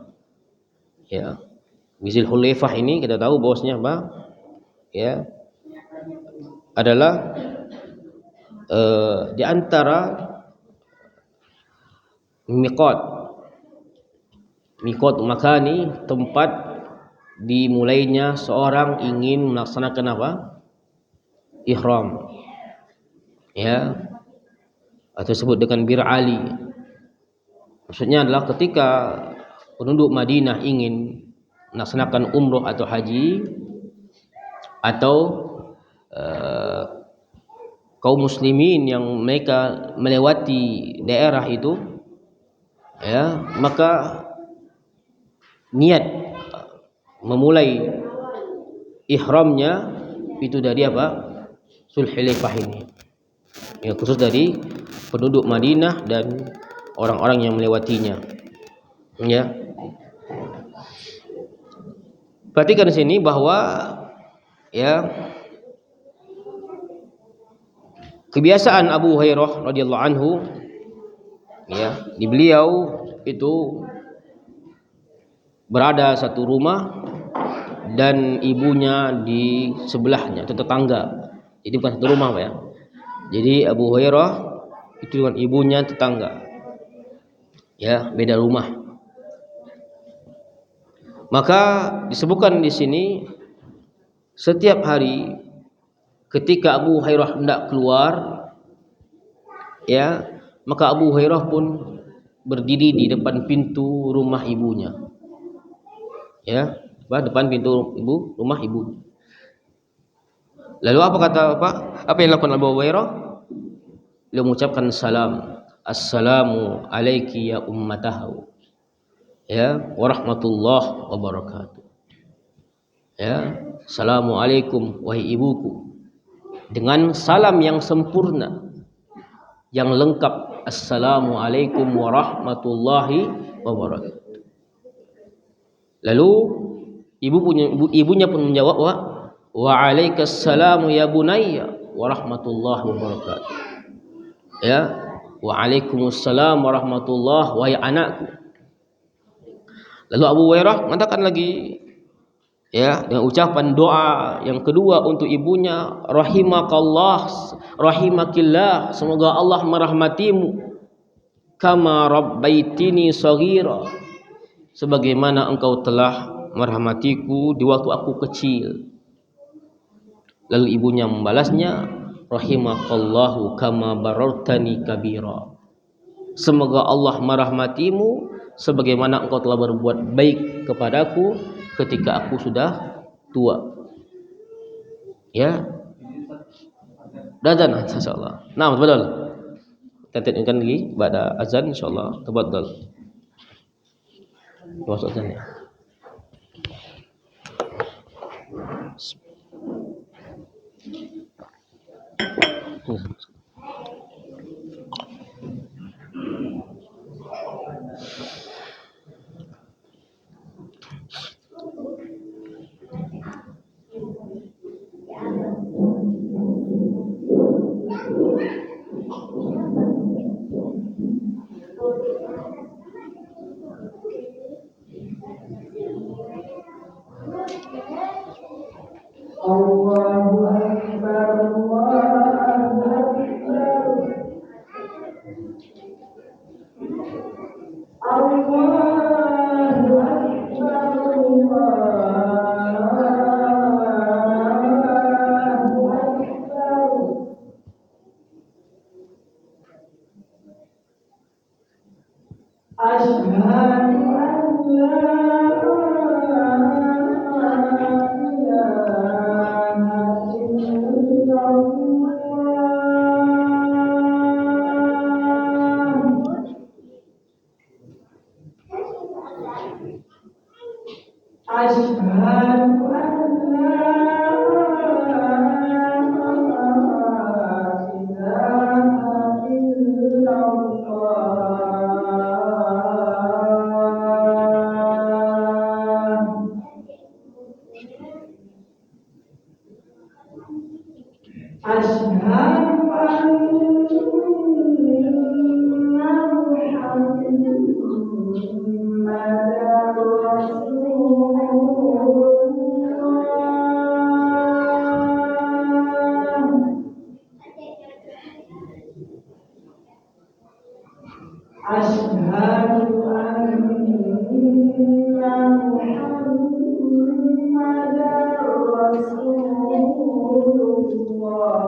Bizil Hulaifah ini kita tahu bahwasanya apa? Adalah di antara miqat makani, tempat dimulainya seorang ingin melaksanakan apa? Ihram. Atau disebut dengan Bir Ali. Maksudnya adalah ketika penduduk Madinah ingin melaksanakan umroh atau haji, atau kaum muslimin yang mereka melewati daerah itu, maka niat memulai ihramnya itu dari apa? Sulhulaifah ini. Khusus dari penduduk Madinah dan orang-orang yang melewatinya. Perhatikan di sini bahwa kebiasaan Abu Hurairah radhiyallahu anhu, di beliau itu berada satu rumah dan ibunya di sebelahnya, itu tetangga. Jadi bukan satu rumah, Pak ya. Jadi Abu Hurairah itu dengan ibunya tetangga. Beda rumah. Maka disebutkan di sini setiap hari ketika Abu Hurairah hendak keluar, maka Abu Hurairah pun berdiri di depan pintu rumah ibunya. Depan pintu rumah ibu. Lalu apa yang dilakukan Abu Hurairah? Beliau mengucapkan salam. Assalamu alayki ya ummatahu. Warahmatullahi wabarakatuh. Assalamualaikum wahai ibuku. Dengan salam yang sempurna, yang lengkap. Assalamualaikum warahmatullahi wabarakatuh. Lalu ibunya pun menjawab, wa alaikassalamu ya bunayya warahmatullahi wabarakatuh. Wa alaikumussalam warahmatullahi wahai anakku. Lalu Abu Hurairah mengatakan lagi, dengan ucapan doa yang kedua untuk ibunya, rahimakallah, rahimakillah, semoga Allah merahmatimu, kama rabbaitini shaghira, sebagaimana engkau telah merahmatiku di waktu aku kecil. Lalu ibunya membalasnya, rahimakallahu kama barartani kabira, semoga Allah merahmatimu sebagaimana engkau telah berbuat baik kepadaku ketika aku sudah tua. Azan insyaallah. Nah, betul. Kita tengokkan lagi pada azan insyaallah. Tafadhal. Masuk azan ya. Allahu Akbar, Allahu Akbar, Allahu Akbar, Allahu Akbar. Asyhadu an la Asyhadu an la ilaha illallah. Asyhadu anna Muhammadar Rasulullah. Asyhadu anna Muhammadar Rasulullah.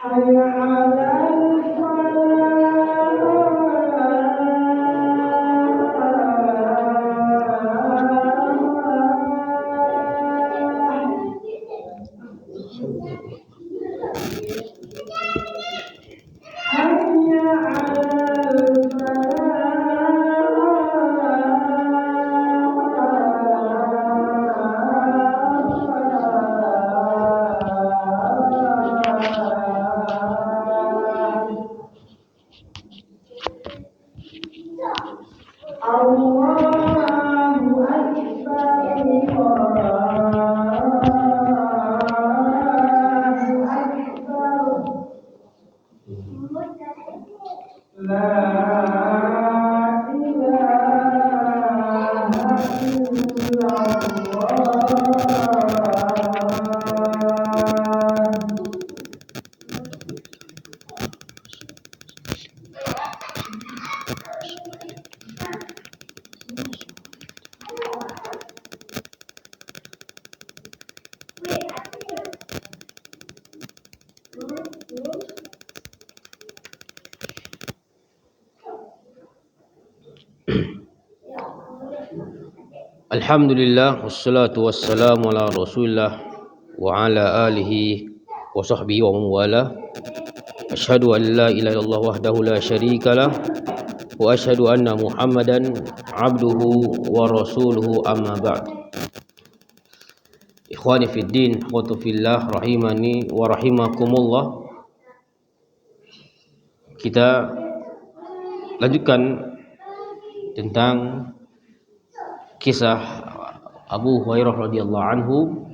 Hayya 'alas Allahu Akbar, Allahu Akbar. La ilaha illallah. Alhamdulillah wassalatu wassalamu ala Rasulillah wa ala alihi wa sahbihi wa man wala. Asyhadu an la ilaha illallah wahdahu la syarikalah wa asyhadu anna Muhammadan abduhu wa rasuluhu, amma ba'd. Ikhwani fid din, akhwatu fillah, rahimani wa rahimakumullah. Kita lanjutkan tentang kisah Abu Hurairah radhiyallahu anhu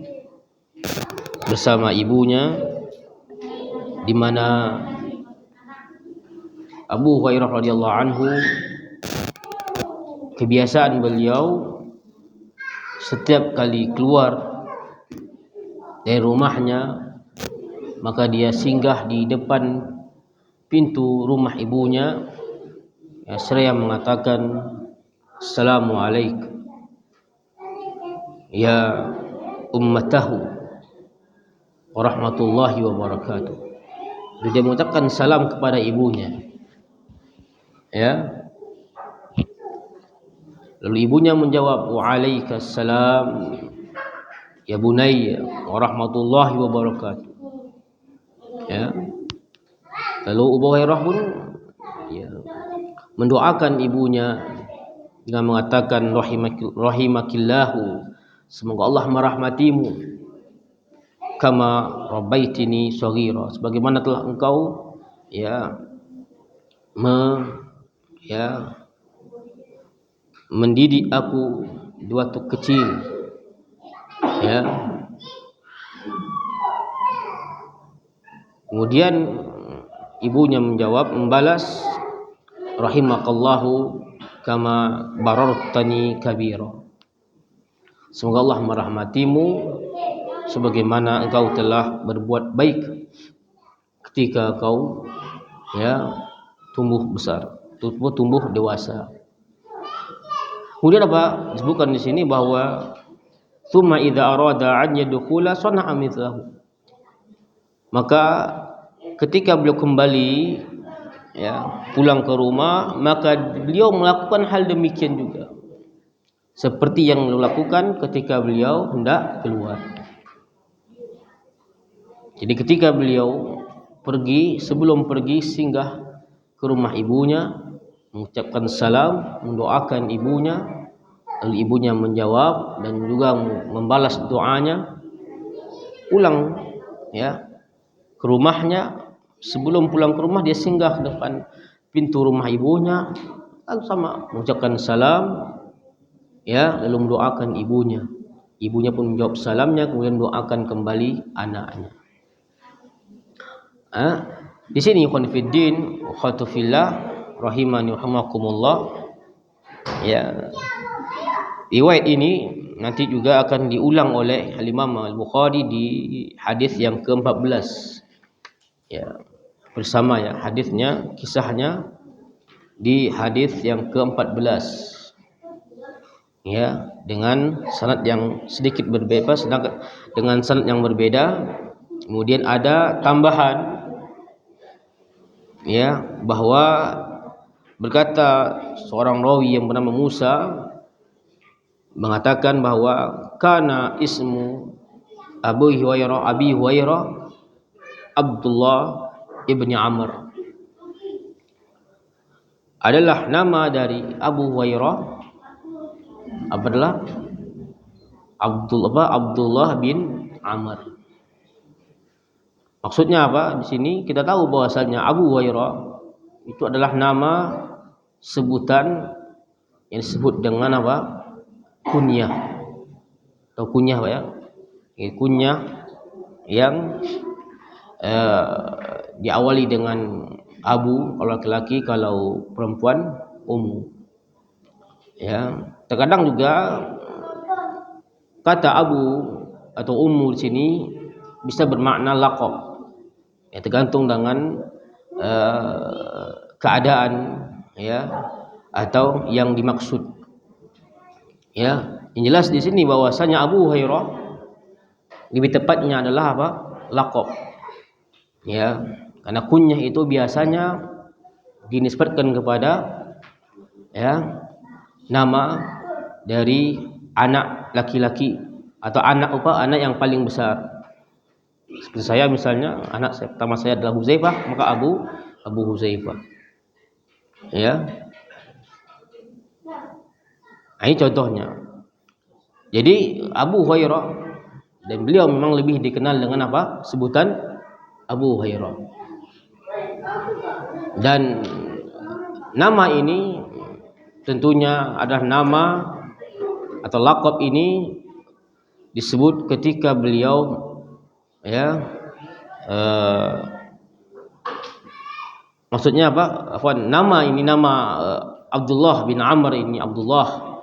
bersama ibunya, di mana Abu Hurairah radhiyallahu anhu, kebiasaan beliau setiap kali keluar dari rumahnya maka dia singgah di depan pintu rumah ibunya, seraya mengatakan Assalamualaikum ya ummatahu warahmatullahi wabarakatuh. Dia mengucapkan salam kepada ibunya, ya. Lalu ibunya menjawab waalaikumsalam ya bunayya warahmatullahi wabarakatuh, ya. Lalu Abu Hurairah pun mendoakan ibunya dengan mengatakan rahimakillahu, semoga Allah merahmatimu, kama rabbaitini shaghira, sebagaimana telah engkau mendidik aku di waktu kecil, ya. Kemudian ibunya membalas, rahimakallahu kama barartani kabira. Semoga Allah merahmatimu sebagaimana engkau telah berbuat baik ketika kau tumbuh besar, tumbuh dewasa. Kemudian apa disebutkan di sini bahwa tsumma idza arada an yadkhula sana'a mithlahu. Maka ketika beliau kembali pulang ke rumah, maka beliau melakukan hal demikian juga seperti yang beliau lakukan ketika beliau hendak keluar. Jadi ketika beliau pergi, sebelum pergi singgah ke rumah ibunya, mengucapkan salam, mendoakan ibunya, lalu ibunya menjawab dan juga membalas doanya. Pulang ke rumahnya, sebelum pulang ke rumah dia singgah ke depan pintu rumah ibunya, lalu sama mengucapkan salam, lalu mendoakan ibunya. Ibunya pun menjawab salamnya, kemudian doakan kembali anaknya. Di sini ikhwan fiddin wa akhwatu fillah rahimani wa rahimakumullah. Riwayat ini nanti juga akan diulang oleh Imam Al-Bukhari di hadis yang ke-14. Bersama hadisnya, kisahnya di hadis yang ke-14. Dengan sanad yang sedikit berbeda, sedangkan dengan sanad yang berbeda. Kemudian ada tambahan bahwa berkata seorang rawi yang bernama Musa mengatakan bahwa kana ismu Abi Huwairah Abdullah ibni Amr. Adalah nama dari Abu Huwairah adalah Abdullah bin Amr. Maksudnya apa? Di sini kita tahu bahwasanya Abu Huwairah itu adalah nama sebutan yang disebut dengan apa? Kunyah atau kunyah kunyah yang diawali dengan Abu kalau laki-laki, kalau perempuan Ummu. Terkadang juga kata Abu atau Ummu di sini bisa bermakna laqab. Tergantung dengan keadaan atau yang dimaksud. Yang jelas di sini bahwasanya Abu Hurairah lebih tepatnya adalah apa? Laqab. Karena kunyah itu biasanya dinisbatkan kepada nama dari anak laki-laki atau anak yang paling besar. Seperti saya misalnya, anak saya pertama saya adalah Huzaifah, maka Abu Huzaifah. Ini contohnya. Jadi Abu Hurairah, dan beliau memang lebih dikenal dengan apa? Sebutan Abu Hurairah. Dan nama ini tentunya adalah nama atau laqab ini disebut ketika beliau maksudnya apa? Nama ini, nama Abdullah bin Amr ini, Abdullah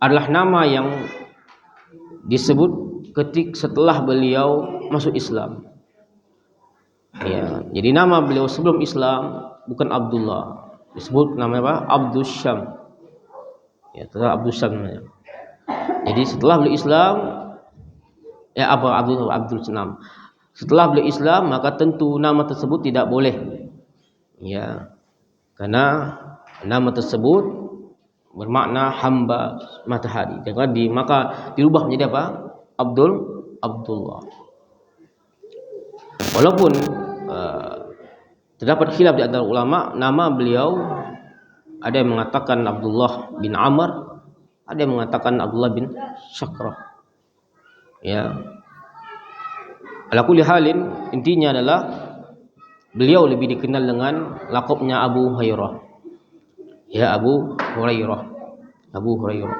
adalah nama yang disebut setelah beliau masuk Islam. Jadi nama beliau sebelum Islam bukan Abdullah, disebut namanya apa? Abdul Syam. Tetap Abdul Syam namanya. Jadi setelah beliau Islam, Abdul Syam. Setelah beliau Islam, maka tentu nama tersebut tidak boleh. Karena nama tersebut bermakna hamba matahari. Maka dirubah menjadi apa? Abdullah. Walaupun terdapat khilaf di antara ulama, nama beliau ada yang mengatakan Abdullah bin Amr, ada yang mengatakan Abdullah bin Syakrah. Ala kulli halin, intinya adalah beliau lebih dikenal dengan laqabnya Abu Hurairah. Abu Hurairah.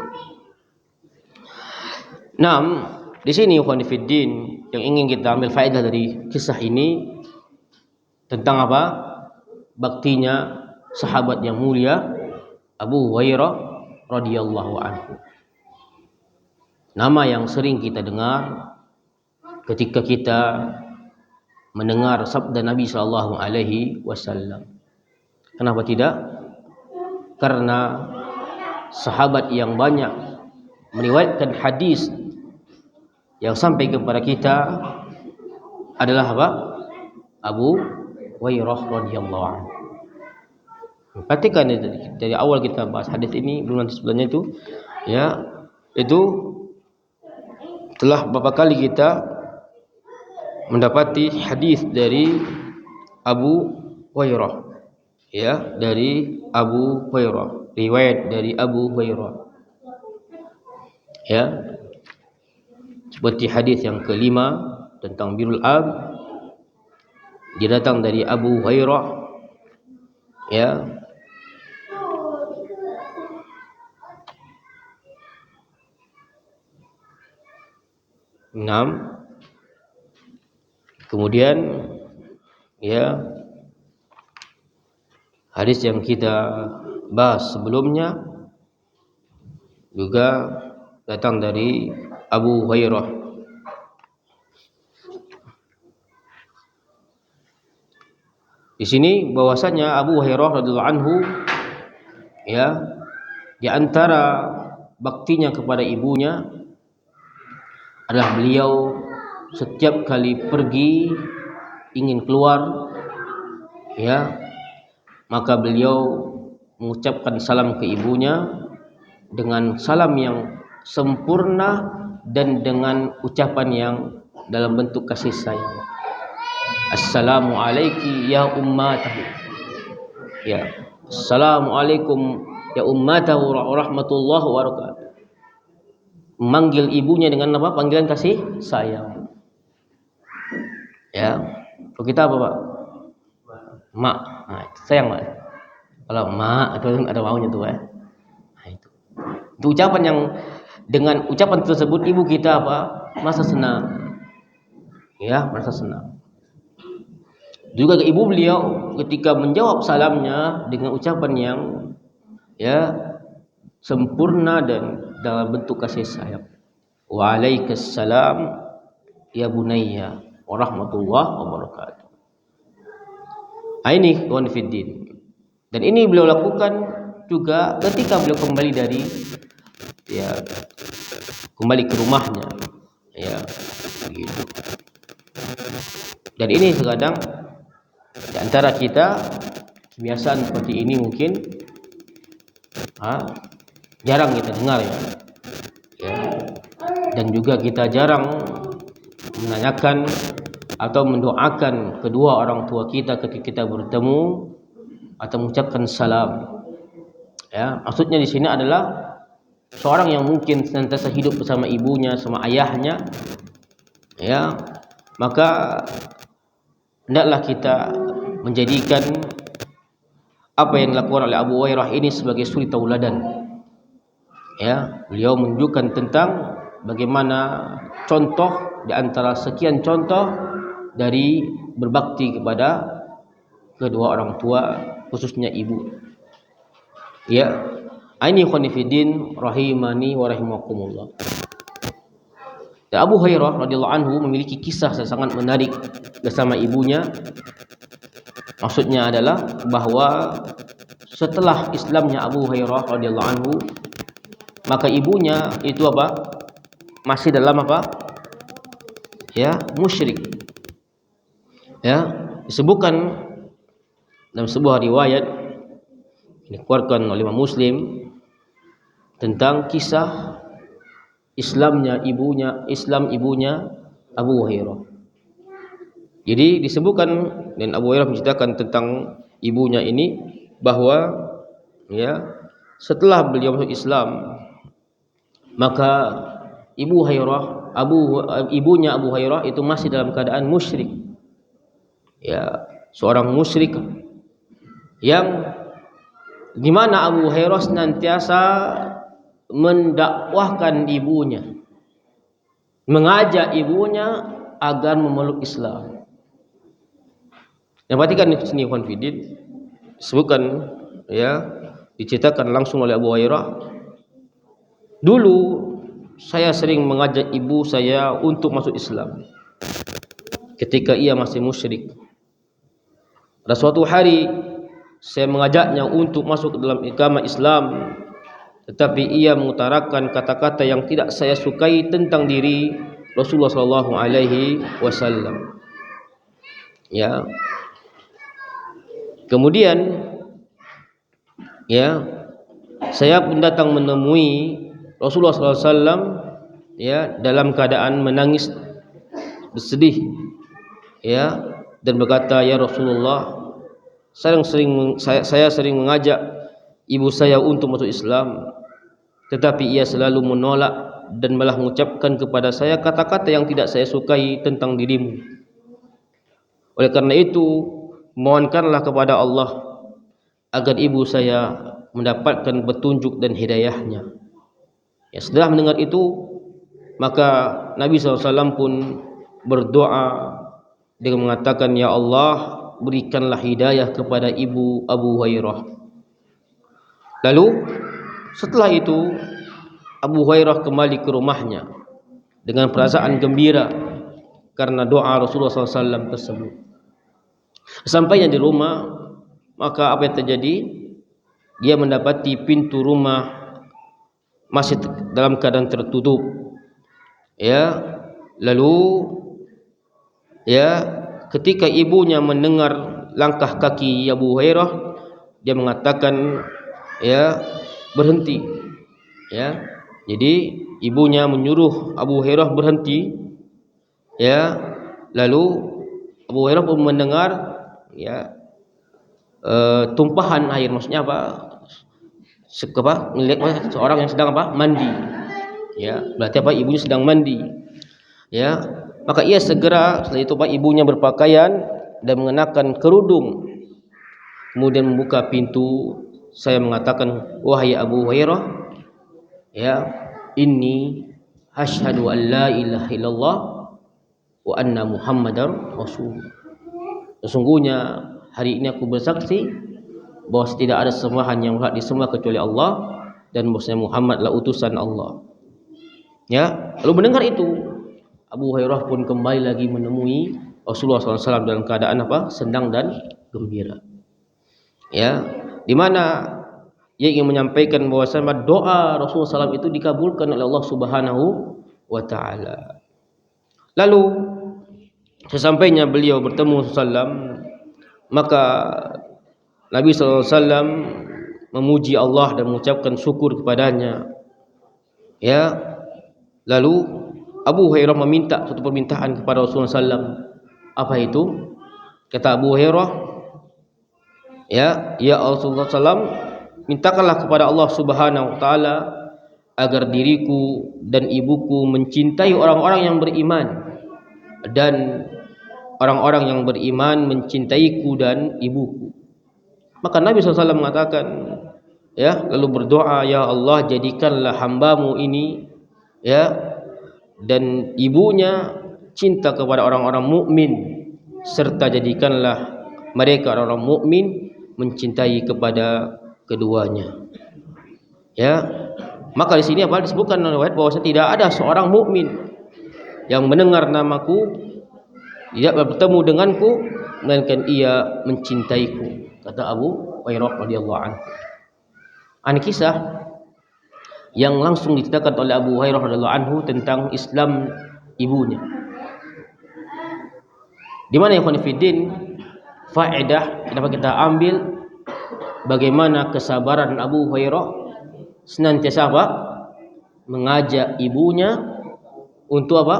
Di sini ikhwan fillah yang ingin kita ambil faedah dari kisah ini tentang apa? Baktinya sahabat yang mulia Abu Hurairah radhiyallahu anhu. Nama yang sering kita dengar ketika kita mendengar sabda Nabi sallallahu alaihi wasallam. Kenapa tidak? Karena sahabat yang banyak meriwayatkan hadis yang sampai kepada kita adalah apa? Abu Hurairah radhiyallahu anhu. Perhatikan dari awal kita bahas hadis ini, belum nanti sebelumnya itu, ya, itu telah beberapa kali kita mendapati hadis dari Abu Hurairah, ya, dari Abu Hurairah, riwayat dari Abu Hurairah, ya, seperti hadis yang kelima tentang birrul ab, dia datang dari Abu Hurairah, ya. Enam. Kemudian, ya, hadis yang kita bahas sebelumnya juga datang dari Abu Hurairah. Di sini bahwasanya Abu Hurairah radhiyallahu anhu, ya, di antara baktinya kepada ibunya adalah beliau setiap kali pergi ingin keluar, ya, maka beliau mengucapkan salam ke ibunya dengan salam yang sempurna dan dengan ucapan yang dalam bentuk kasih sayang. Assalamu alayki ya ummatahu, ya, assalamualaikum ya ummatahu rahmatullahi wa barakatuh. Memanggil ibunya dengan apa? Panggilan kasih sayang. Ya, kalau kita apa, Pak? Mak, nah, sayang, Mak. Kalau mak itu ada maunya tuh, ya. Nah, itu ucapan yang dengan ucapan tersebut ibu kita apa? Merasa senang. Ya, merasa senang. Juga ke ibu beliau ketika menjawab salamnya dengan ucapan yang, ya, sempurna dan dalam bentuk kasih sayang. Waalaikumsalam ya bunayya wa rahmatullah wa barakatuh. Ini kawan fiddin. Dan ini beliau lakukan juga ketika beliau kembali dari, ya, kembali ke rumahnya, ya, begitu. Dan ini terkadang di antara kita kebiasaan seperti ini mungkin jarang kita dengar, ya. Dan juga kita jarang menanyakan atau mendoakan kedua orang tua kita ketika kita bertemu atau mengucapkan salam. Ya, maksudnya di sini adalah seorang yang mungkin senantiasa hidup bersama ibunya, sama ayahnya, ya, maka hendaklah kita menjadikan apa yang dilakukan oleh Abu Hurairah ini sebagai suri tauladan. Ya, beliau menunjukkan tentang bagaimana contoh di antara sekian contoh dari berbakti kepada kedua orang tua, khususnya ibu. Ya, ini khonifidin rahimani wa rahimakumullah. Dan Abu Hurairah radhiyallahu anhu memiliki kisah yang sangat menarik bersama ibunya. Maksudnya adalah bahwa setelah Islamnya Abu Hurairah radhiyallahu anhu, maka ibunya itu apa? Masih dalam apa? Ya, musyrik. Ya, disebutkan dalam sebuah riwayat dikeluarkan oleh Imam Muslim tentang kisah Islam ibunya Abu Hurairah. Jadi disebutkan, dan Abu Hurairah menceritakan tentang ibunya ini bahwa, ya, setelah beliau masuk Islam, maka ibunya Abu Hurairah itu masih dalam keadaan musyrik. Ya, seorang musyrik yang dimana Abu Hurairah senantiasa mendakwahkan ibunya, mengajak ibunya agar memeluk Islam. Yang perhatikan di sini konfidin, sebutkan ya, diceritakan langsung oleh Abu Hurairah, dulu saya sering mengajak ibu saya untuk masuk Islam ketika ia masih musyrik. Pada suatu hari saya mengajaknya untuk masuk ke dalam agama Islam, tetapi ia mengutarakan kata-kata yang tidak saya sukai tentang diri Rasulullah sallallahu alaihi wasallam. Ya. Kemudian ya, saya pun datang menemui Rasulullah sallallahu alaihi wasallam ya, dalam keadaan menangis bersedih ya, dan berkata, "Ya Rasulullah, saya sering mengajak ibu saya untuk masuk Islam, tetapi ia selalu menolak dan malah mengucapkan kepada saya kata-kata yang tidak saya sukai tentang dirimu. Oleh karena itu, mohonkanlah kepada Allah agar ibu saya mendapatkan petunjuk dan hidayahnya." Ya, setelah mendengar itu, maka Nabi SAW pun berdoa dengan mengatakan, "Ya Allah, berikanlah hidayah kepada ibu Abu Hurairah." Lalu setelah itu Abu Hurairah kembali ke rumahnya dengan perasaan gembira karena doa Rasulullah SAW tersebut. Sampainya di rumah, maka apa yang terjadi? Dia mendapati pintu rumah masih dalam keadaan tertutup. Ya, lalu ya, ketika ibunya mendengar langkah kaki Abu Hurairah, dia mengatakan, ya, berhenti. Ya, jadi ibunya menyuruh Abu Hurairah berhenti. Ya, lalu Abu Hurairah pun mendengar ya, tumpahan air. Maksudnya apa? Melihat seorang yang sedang apa? Mandi. Ya, berarti apa? Ibunya sedang mandi. Ya, maka ia segera setelah itu ibunya berpakaian dan mengenakan kerudung, kemudian membuka pintu. Saya mengatakan, "Wahai Abu Hurairah, ya, inni asyhadu an la ilaha illallah wa anna Muhammadar Rasul." Sesungguhnya hari ini aku bersaksi bahwa tidak ada sembahan yang berhak disembah kecuali Allah dan bahwasanya Muhammad adalah utusan Allah. Ya, lalu mendengar itu, Abu Hurairah pun kembali lagi menemui Rasulullah SAW dalam keadaan apa? Senang dan gembira. Ya, di mana ia ingin menyampaikan bahwasanya doa Rasulullah SAW itu dikabulkan oleh Allah Subhanahu wa taala. Lalu sesampainya beliau bertemu SAW, maka Nabi SAW memuji Allah dan mengucapkan syukur kepadanya. Ya, lalu Abu Hurairah meminta satu permintaan kepada Rasulullah SAW. Apa itu? Kata Abu Hurairah, ya Rasulullah SAW, mintakanlah kepada Allah Subhanahu wa taala agar diriku dan ibuku mencintai orang-orang yang beriman dan orang-orang yang beriman mencintaiku dan ibuku. Maka Nabi SAW mengatakan, ya, lalu berdoa, "Ya Allah, jadikanlah hambamu ini, ya, dan ibunya cinta kepada orang-orang mukmin, serta jadikanlah mereka orang-orang mukmin mencintai kepada keduanya." Ya, maka di sini apa disebutkan dalam riwayat bahwa tidak ada seorang mukmin yang mendengar namaku, tidak bertemu denganku, melainkan ia mencintaiku, kata Abu Hurairah radhiyallahu anhu. Ini kisah yang langsung diceritakan oleh Abu Hurairah radhiyallahu anhu tentang Islam ibunya. Di mana ya khonifidin, faedah dapat kita ambil bagaimana kesabaran Abu Hurairah senantiasa apa? Mengajak ibunya untuk apa?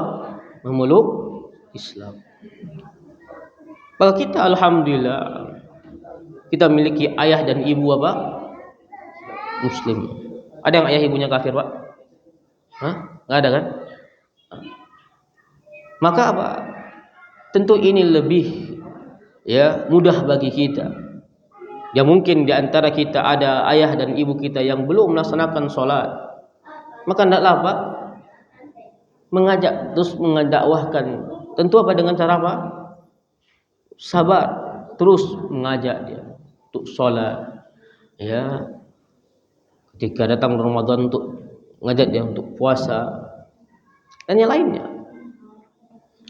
Memeluk Islam. Kalau kita alhamdulillah kita memiliki ayah dan ibu apa? Muslim. Ada yang ayah ibunya kafir, Pak? Hah? Enggak ada kan? Maka apa? Tentu ini lebih ya mudah bagi kita. Ya, mungkin di antara kita ada ayah dan ibu kita yang belum melaksanakan sholat. Maka hendaklah apa? Mengajak, terus mendakwahkan. Tentu apa? Dengan cara apa? Sabar, terus mengajak dia untuk sholat, ya, ketika datang Ramadan untuk ngajak dia untuk puasa dan yang lainnya,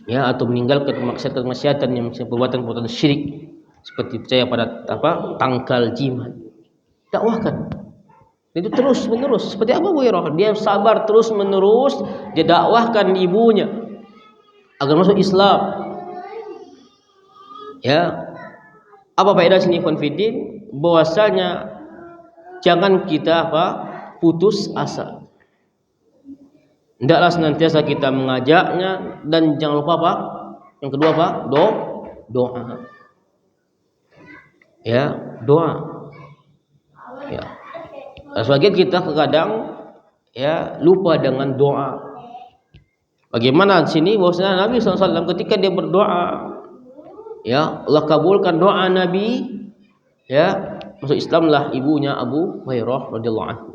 ya, atau meninggalkan kemaksiatan yang perbuatan syirik seperti percaya pada tangkal jimat, dakwahkan. Itu terus menerus seperti Abu Hurairah, dia sabar terus menerus, dia dakwahkan ibunya agar masuk Islam. Ya, apa faedah sini konfidin? Bahwasanya jangan kita putus asa. Hendaklah senantiasa kita mengajaknya, dan jangan lupa yang kedua doa. Ya, doa. Ya. Sebagian kita terkadang ya lupa dengan doa. Bagaimana di sini bahwasanya Nabi SAW ketika dia berdoa, ya Allah kabulkan doa Nabi, ya masuk Islamlah ibunya Abu Hurairah radhiyallahu anhu.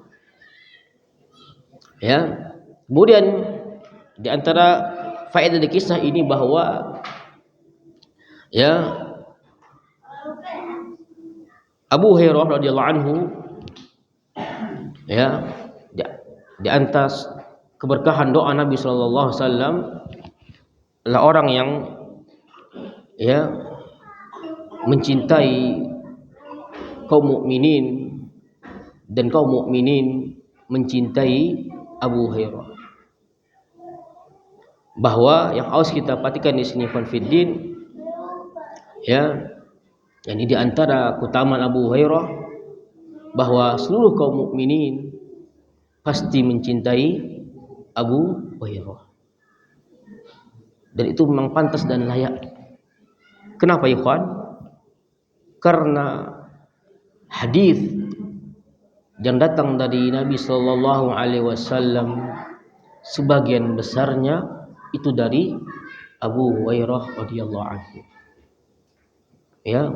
Ya, kemudian di antara faedah dari kisah ini bahwa ya Abu Hurairah radhiyallahu anhu, ya, di atas keberkahan doa Nabi sallallahu alaihi wasallam adalah orang yang ya mencintai kaum mukminin, dan kaum mukminin mencintai Abu Hurairah. Bahwa yang harus kita perhatikan di sini konfidin, ya, ini di antara keutamaan Abu Hurairah bahwa seluruh kaum mukminin pasti mencintai Abu Hurairah, dan itu memang pantas dan layak. Kenapa ikhwan? Karena hadis yang datang dari Nabi sallallahu alaihi wasallam sebagian besarnya itu dari Abu Hurairah radhiyallahu anhu. Ya,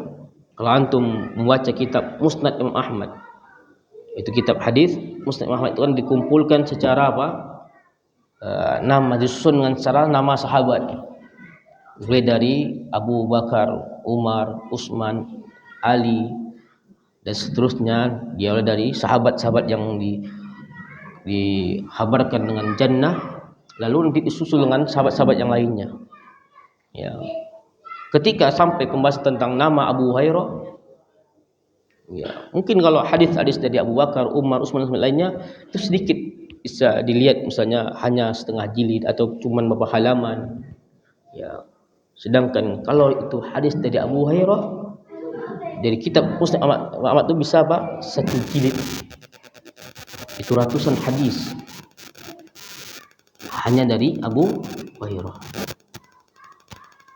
kalau antum membaca kitab Musnad Imam Ahmad, itu kitab hadis Musnad Imam Ahmad itu kan dikumpulkan secara nama disusun dengan secara nama sahabat, mulai dari Abu Bakar, Umar, Utsman, Ali, dan seterusnya. Dia dari sahabat-sahabat yang dihabarkan dengan jannah, lalu nanti disusul dengan sahabat-sahabat yang lainnya. Ya, ketika sampai pembahasan tentang nama Abu Hurairah, ya, mungkin kalau hadis-hadis dari Abu Bakar, Umar, Utsman dan lainnya itu sedikit bisa dilihat, misalnya hanya setengah jilid atau cuman beberapa halaman. Ya, sedangkan kalau itu hadis dari Abu Hurairah dari kitab Musnad Ahmad itu bisa satu jilid, itu ratusan hadis hanya dari Abu Hurairah.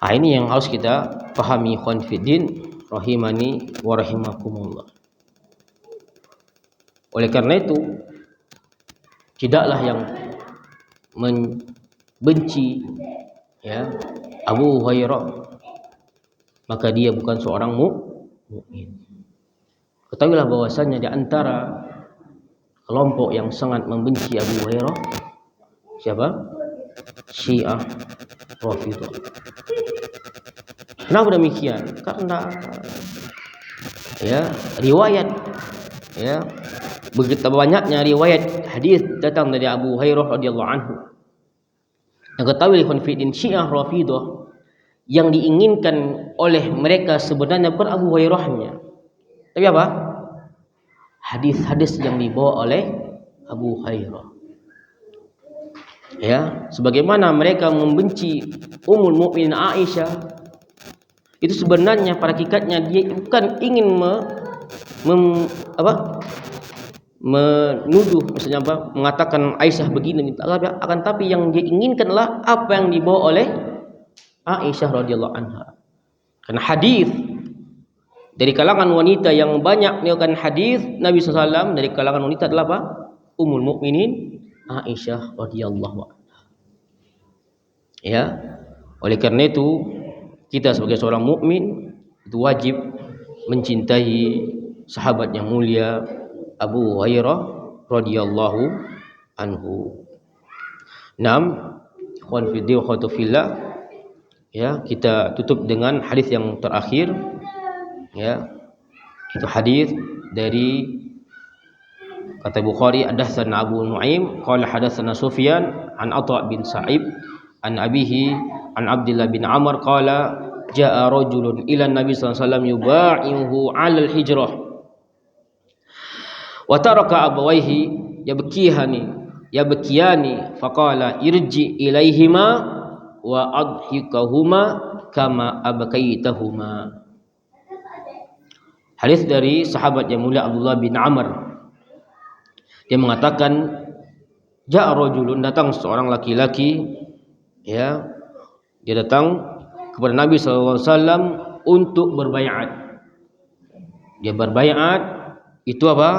Ini yang harus kita pahami konfidin rahimani wa rahimakumullah. Oleh karena itu, tidaklah yang membenci ya Abu Hurairah maka dia bukan seorang mukmin. Ketahuilah bahwasanya di antara kelompok yang sangat membenci Abu Hurairah siapa? Syiah Rafidhah. Kenapa demikian? Karena ya riwayat, ya begitu banyaknya riwayat hadis datang dari Abu Hurairah radhiyallahu anhu. Yang ketahui konfidin Syiah Rafidhah yang diinginkan oleh mereka sebenarnya bukan Abu Hurairahnya, tapi apa? Hadis-hadis yang dibawa oleh Abu Hurairah. Ya, sebagaimana mereka membenci Ummul Mukminin Aisyah, itu sebenarnya pada hakikatnya dia bukan ingin menuduh, misalnya mengatakan Aisyah begini, akan tapi yang dia inginkanlah apa yang dibawa oleh Aisyah radhiyallahu anha. Karena hadis dari kalangan wanita yang banyak meriwayatkan hadis Nabi SAW dari kalangan wanita adalah Ummul Mukminin Aisyah radhiyallahu anha. Ya, oleh karena itu kita sebagai seorang mukmin itu wajib mencintai sahabat yang mulia Abu Hurairah radhiyallahu anhu. Ikhwan fillah wa akhwat fillah, ya, kita tutup dengan hadis yang terakhir, ya, Itu hadis dari kata Bukhari, hadatsana Abu Nuaim qala hadatsana Sufyan an Atha bin Sa'ib an abihi an Abdullah bin Amr qala jaa rajulun ila Nabi sallallahu alaihi wasallam yuba'ihu 'ala al-hijrah wa taraka abawayhi yabkiyani faqala irji ilaihima wa adhikahuma kama abkaitahuma. Hadis dari sahabat yang mulia Abdullah bin Amr. Dia mengatakan, ja'a rajulun, datang seorang laki-laki, ya, dia datang kepada Nabi SAW untuk berbaiat. Dia berbaiat itu apa?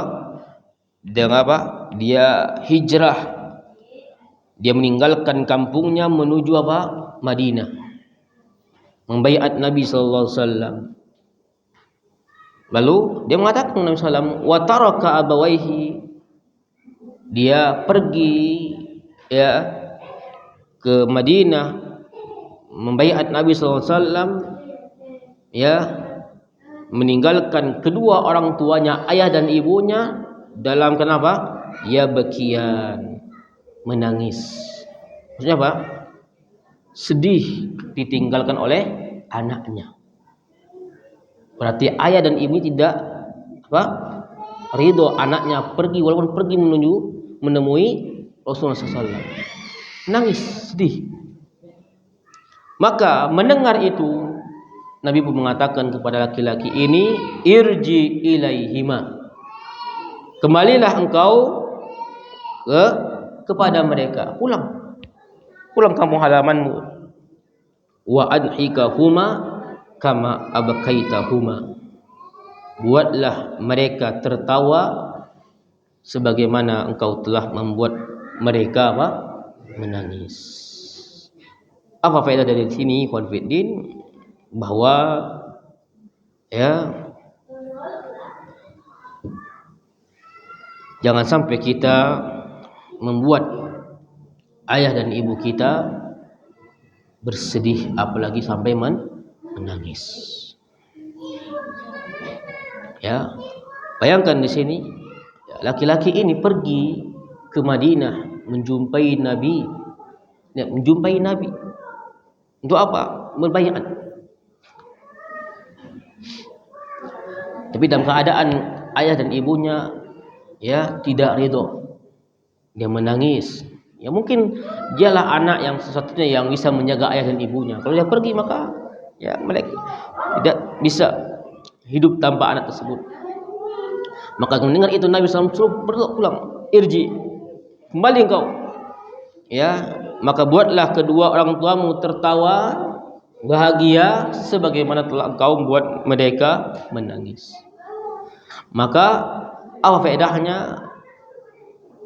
Dia hijrah. Dia meninggalkan kampungnya menuju apa? Madinah. Membaiat Nabi SAW. Lalu dia mengatakan Nabi SAW, wa taraka abawaihi, dia pergi ya ke Madinah membaiat Nabi SAW, ya, meninggalkan kedua orang tuanya, ayah dan ibunya, dalam kenapa? Ya bakian, menangis. Maksudnya apa? Sedih ditinggalkan oleh anaknya. Berarti ayah dan ibu tidak apa? Ridho anaknya pergi, walaupun pergi menemui Rasulullah SAW. Nangis, sedih. Maka mendengar itu, Nabi pun mengatakan kepada laki-laki ini, irji ilaihima, kembalilah engkau kepada mereka, pulang kampung halamanmu, wa adhikahuma kama abkaitahuma, buatlah mereka tertawa sebagaimana engkau telah membuat mereka apa? Menangis. Apa faedah dari sini, ikhwan fiddin? Bahwa ya, jangan sampai kita membuat ayah dan ibu kita bersedih, apalagi sampai menangis. Ya, bayangkan di sini laki-laki ini pergi ke Madinah menjumpai Nabi, untuk apa? Berbaiat. Tapi dalam keadaan ayah dan ibunya ya tidak ridho, dia menangis. Ya mungkin dialah anak yang sesatunya yang bisa menjaga ayah dan ibunya. Kalau dia pergi maka ya mereka tidak bisa hidup tanpa anak tersebut. Maka mendengar itu Nabi SAW suruh pulang, irji, kembali engkau. Ya, maka buatlah kedua orang tuamu tertawa bahagia sebagaimana telah engkau membuat mereka menangis. Maka apa faedahnya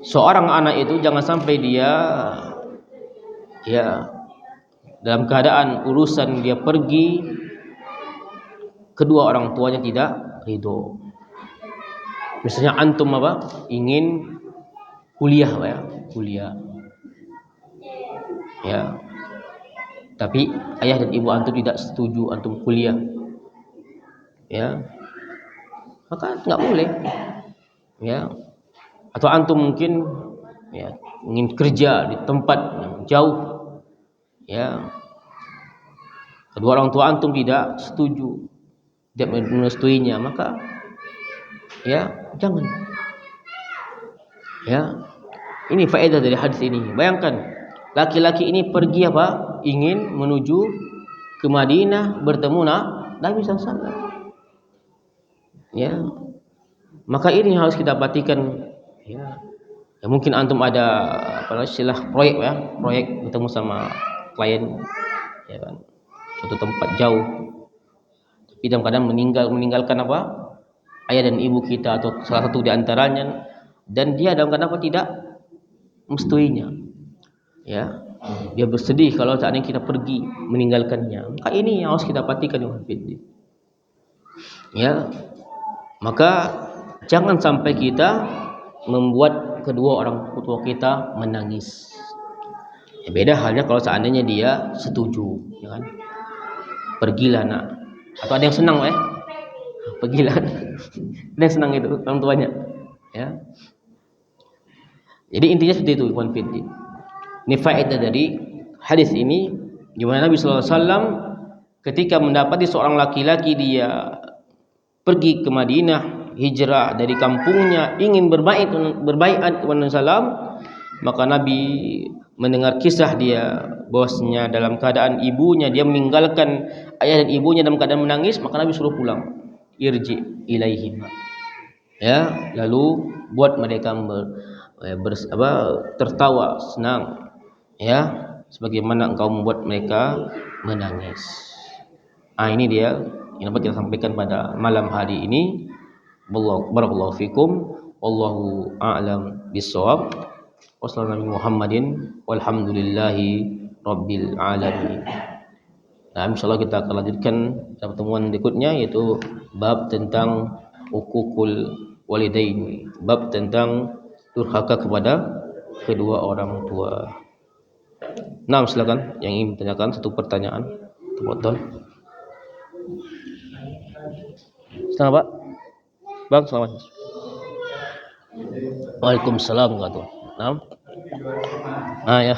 seorang anak itu? Jangan sampai dia ya dalam keadaan urusan dia pergi, kedua orang tuanya tidak ridho. Misalnya antum apa? Ingin kuliah, ya, kuliah. Ya. Tapi ayah dan ibu antum tidak setuju antum kuliah. Ya. Maka enggak boleh. Ya. Atau antum mungkin ya ingin kerja di tempat yang jauh. Ya. Kedua orang tua antum tidak setuju, tidak merestuinya, maka ya jangan. Ya. Ini faedah dari hadis ini. Bayangkan laki-laki ini pergi apa? Ingin menuju ke Madinah bertemu Nabi SAW. Ya. Maka ini harus kita perhatikan. Ya. Ya mungkin antum ada istilah proyek, ya, proyek bertemu sama klien, ya kan, suatu tempat jauh. Tapi dalam keadaan meninggalkan apa? Ayah dan ibu kita atau salah satu di antaranya, dan dia dalam keadaan apa? Tidak merestuinya. Ya, dia bersedih kalau seandainya kita pergi meninggalkannya. Maka ini yang harus kita perhatikan, ya. Maka jangan sampai kita membuat kedua orang tua kita menangis. Ya, beda halnya kalau seandainya dia setuju, ya kan? Pergilah nak. Atau ada yang senang, Pergilah. Dia senang itu orang tuanya. Ya. Jadi intinya seperti itu, ikhwan fillah. Ini faedah dari hadis ini, di mana Nabi sallallahu alaihi wasallam ketika mendapati seorang laki-laki dia pergi ke Madinah, hijrah dari kampungnya, ingin berbaiat kepada Nabi sallam, maka Nabi mendengar kisah dia bahwasanya dalam keadaan ibunya, dia meninggalkan ayah dan ibunya dalam keadaan menangis, maka Nabi suruh pulang. Irji ilaihim. Ya, lalu buat mereka tertawa senang, ya, sebagaimana engkau membuat mereka menangis. Ini dia yang dapat kita sampaikan pada malam hari ini. Barakallahu fikum, wallahu a'lam bissawab. Wassalamualaikum Muhammadin walhamdulillahi rabbil alamin. Nah, insyaallah kita akan lanjutkan pada pertemuan berikutnya, yaitu bab tentang uququl walidain, bab tentang durhaka kepada kedua orang tua. Nah, silakan yang ingin bertanyakan satu pertanyaan. Tafadhol. Silakan, Pak. Bang, selamat. Waalaikumsalam warahmatullahi wabarakatuh. Ya.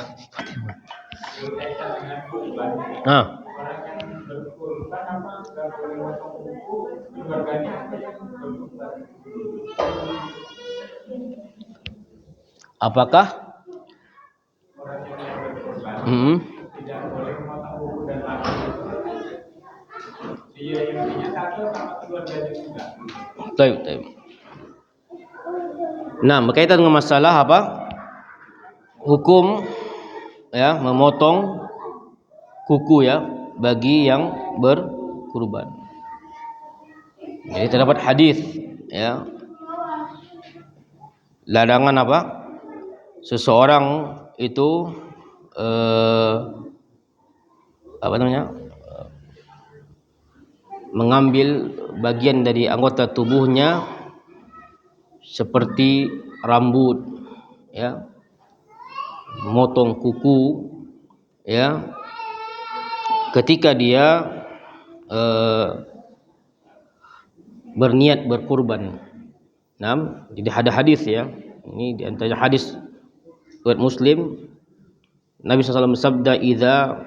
Apakah Baik. Nah, berkaitan dengan masalah apa? Hukum ya memotong kuku ya bagi yang berkurban. Jadi terdapat hadis ya. Larangan apa? Seseorang itu mengambil bagian dari anggota tubuhnya seperti rambut ya, memotong kuku ya, ketika dia berniat berkurban. Nah, jadi ada hadis ya, ini di antara hadis riwayat Muslim, Nabi SAW bersabda, "Idza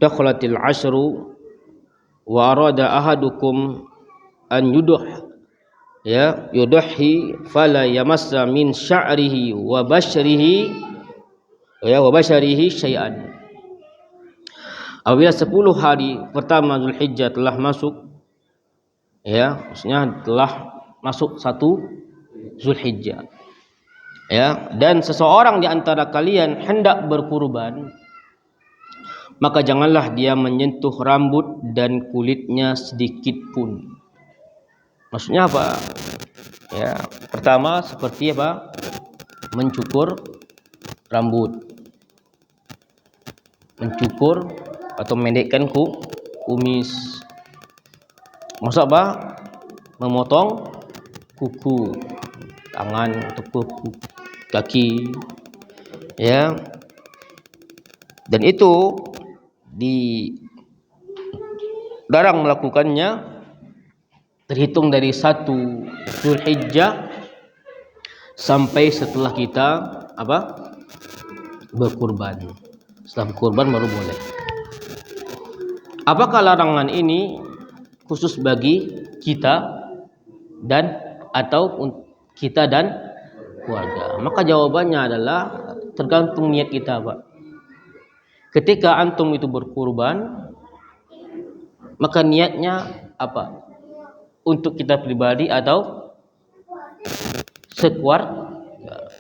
dakhalatil ashru wa arada ahadukum an yudhi fala yamassa min sya'rihi wa basharihi syai'an." Apabila 10 hari pertama Zulhijjah telah masuk ya, maksudnya telah masuk 1 Zulhijjah ya, dan seseorang di antara kalian hendak berkurban, maka janganlah dia menyentuh rambut dan kulitnya sedikit pun. Maksudnya apa? Ya, pertama seperti apa? Mencukur rambut, mencukur atau mendekkan kumis. Maksud apa? Memotong kuku tangan atau kuku kaki ya, dan itu dilarang melakukannya terhitung dari 1 Zulhijjah sampai setelah kita berkurban. Setelah berkurban baru boleh. Apakah larangan ini khusus bagi kita atau kita dan keluarga? Maka jawabannya adalah tergantung niat kita, Pak. Ketika antum itu berkurban, maka niatnya apa? Untuk kita pribadi atau sekeluarga.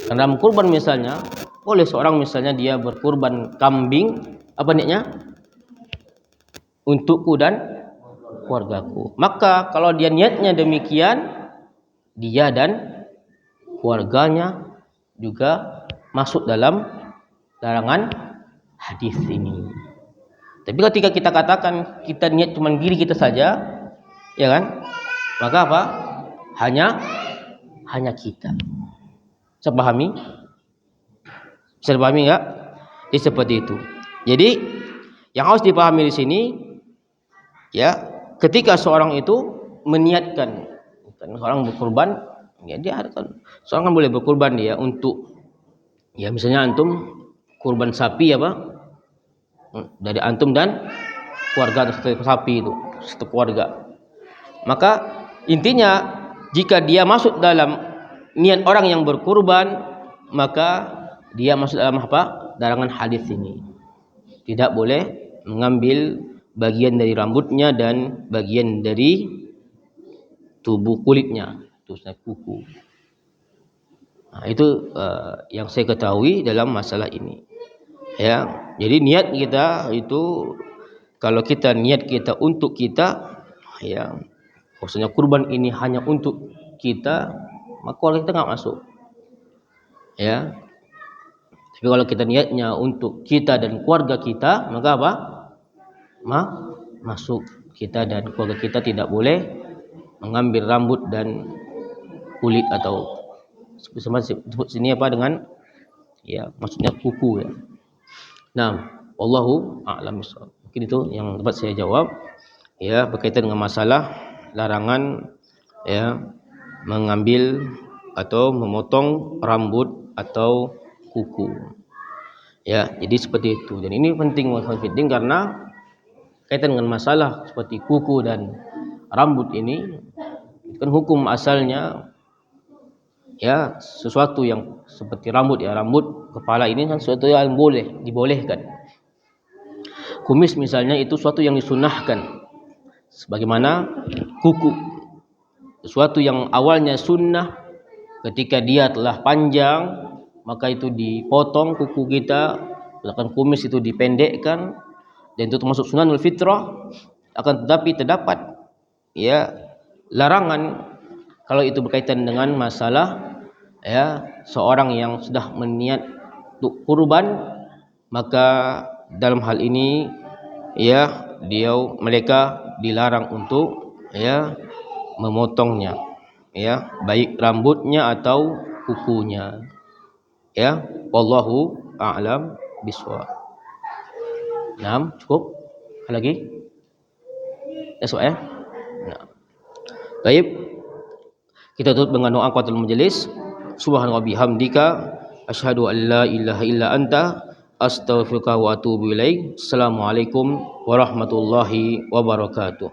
Dalam kurban misalnya, boleh seorang misalnya dia berkurban kambing, apa niatnya? Untukku dan keluargaku. Maka kalau dia niatnya demikian, dia dan keluarganya juga masuk dalam larangan hadis ini. Tapi ketika kita katakan kita niat cuma diri kita saja, ya kan? Maka apa? Hanya kita. Bisa pahami? Bisa dipahami enggak? Jadi seperti itu. Jadi yang harus dipahami di sini ya, ketika seorang itu meniatkan. Kan orang berkurban, ya dia kan seorang kan boleh berkurban dia untuk, ya misalnya antum kurban sapi apa dari antum dan keluarga atau sapi itu satu keluarga. Maka intinya jika dia masuk dalam niat orang yang berkurban, maka dia masuk dalam apa? Larangan hadis ini. Tidak boleh mengambil bagian dari rambutnya dan bagian dari tubuh kulitnya, itu kuku. Nah, itu yang saya ketahui dalam masalah ini. Ya, jadi niat kita itu kalau kita niat kita untuk kita, ya, maksudnya kurban ini hanya untuk kita, maka keluarga kita nggak masuk. Ya, tapi kalau kita niatnya untuk kita dan keluarga kita, maka apa? Masuk. Kita dan keluarga kita tidak boleh mengambil rambut dan kulit atau sebut sini apa dengan, ya maksudnya kuku, ya. Nah, wallahu a'lam bishawab. Mungkin itu yang dapat saya jawab, ya, berkaitan dengan masalah larangan, ya, mengambil atau memotong rambut atau kuku. Ya, jadi seperti itu. Dan ini penting karena kaitan dengan masalah seperti kuku dan rambut ini kan hukum asalnya, ya, sesuatu yang seperti rambut, ya, rambut kepala ini kan sesuatu yang dibolehkan. Kumis misalnya itu sesuatu yang disunahkan, sebagaimana kuku, sesuatu yang awalnya sunnah, ketika dia telah panjang maka itu dipotong kuku kita, sedangkan kumis itu dipendekkan, dan itu termasuk sunanul fitrah. Akan tetapi terdapat, ya, larangan kalau itu berkaitan dengan masalah, ya, seorang yang sudah berniat untuk kurban, maka dalam hal ini, ya, mereka dilarang untuk, ya, memotongnya, ya, baik rambutnya atau kukunya. Ya, wallahu a'lam bishawab. Nah, cukup? Lagi? Esok, ya. Nah. Baik. Kita tutup dengan doa qatul majelis. Subhanallah bihamdika asyhadu an la ilaha illa anta astaghfiruka wa atubu ilaik. Assalamualaikum warahmatullahi wabarakatuh.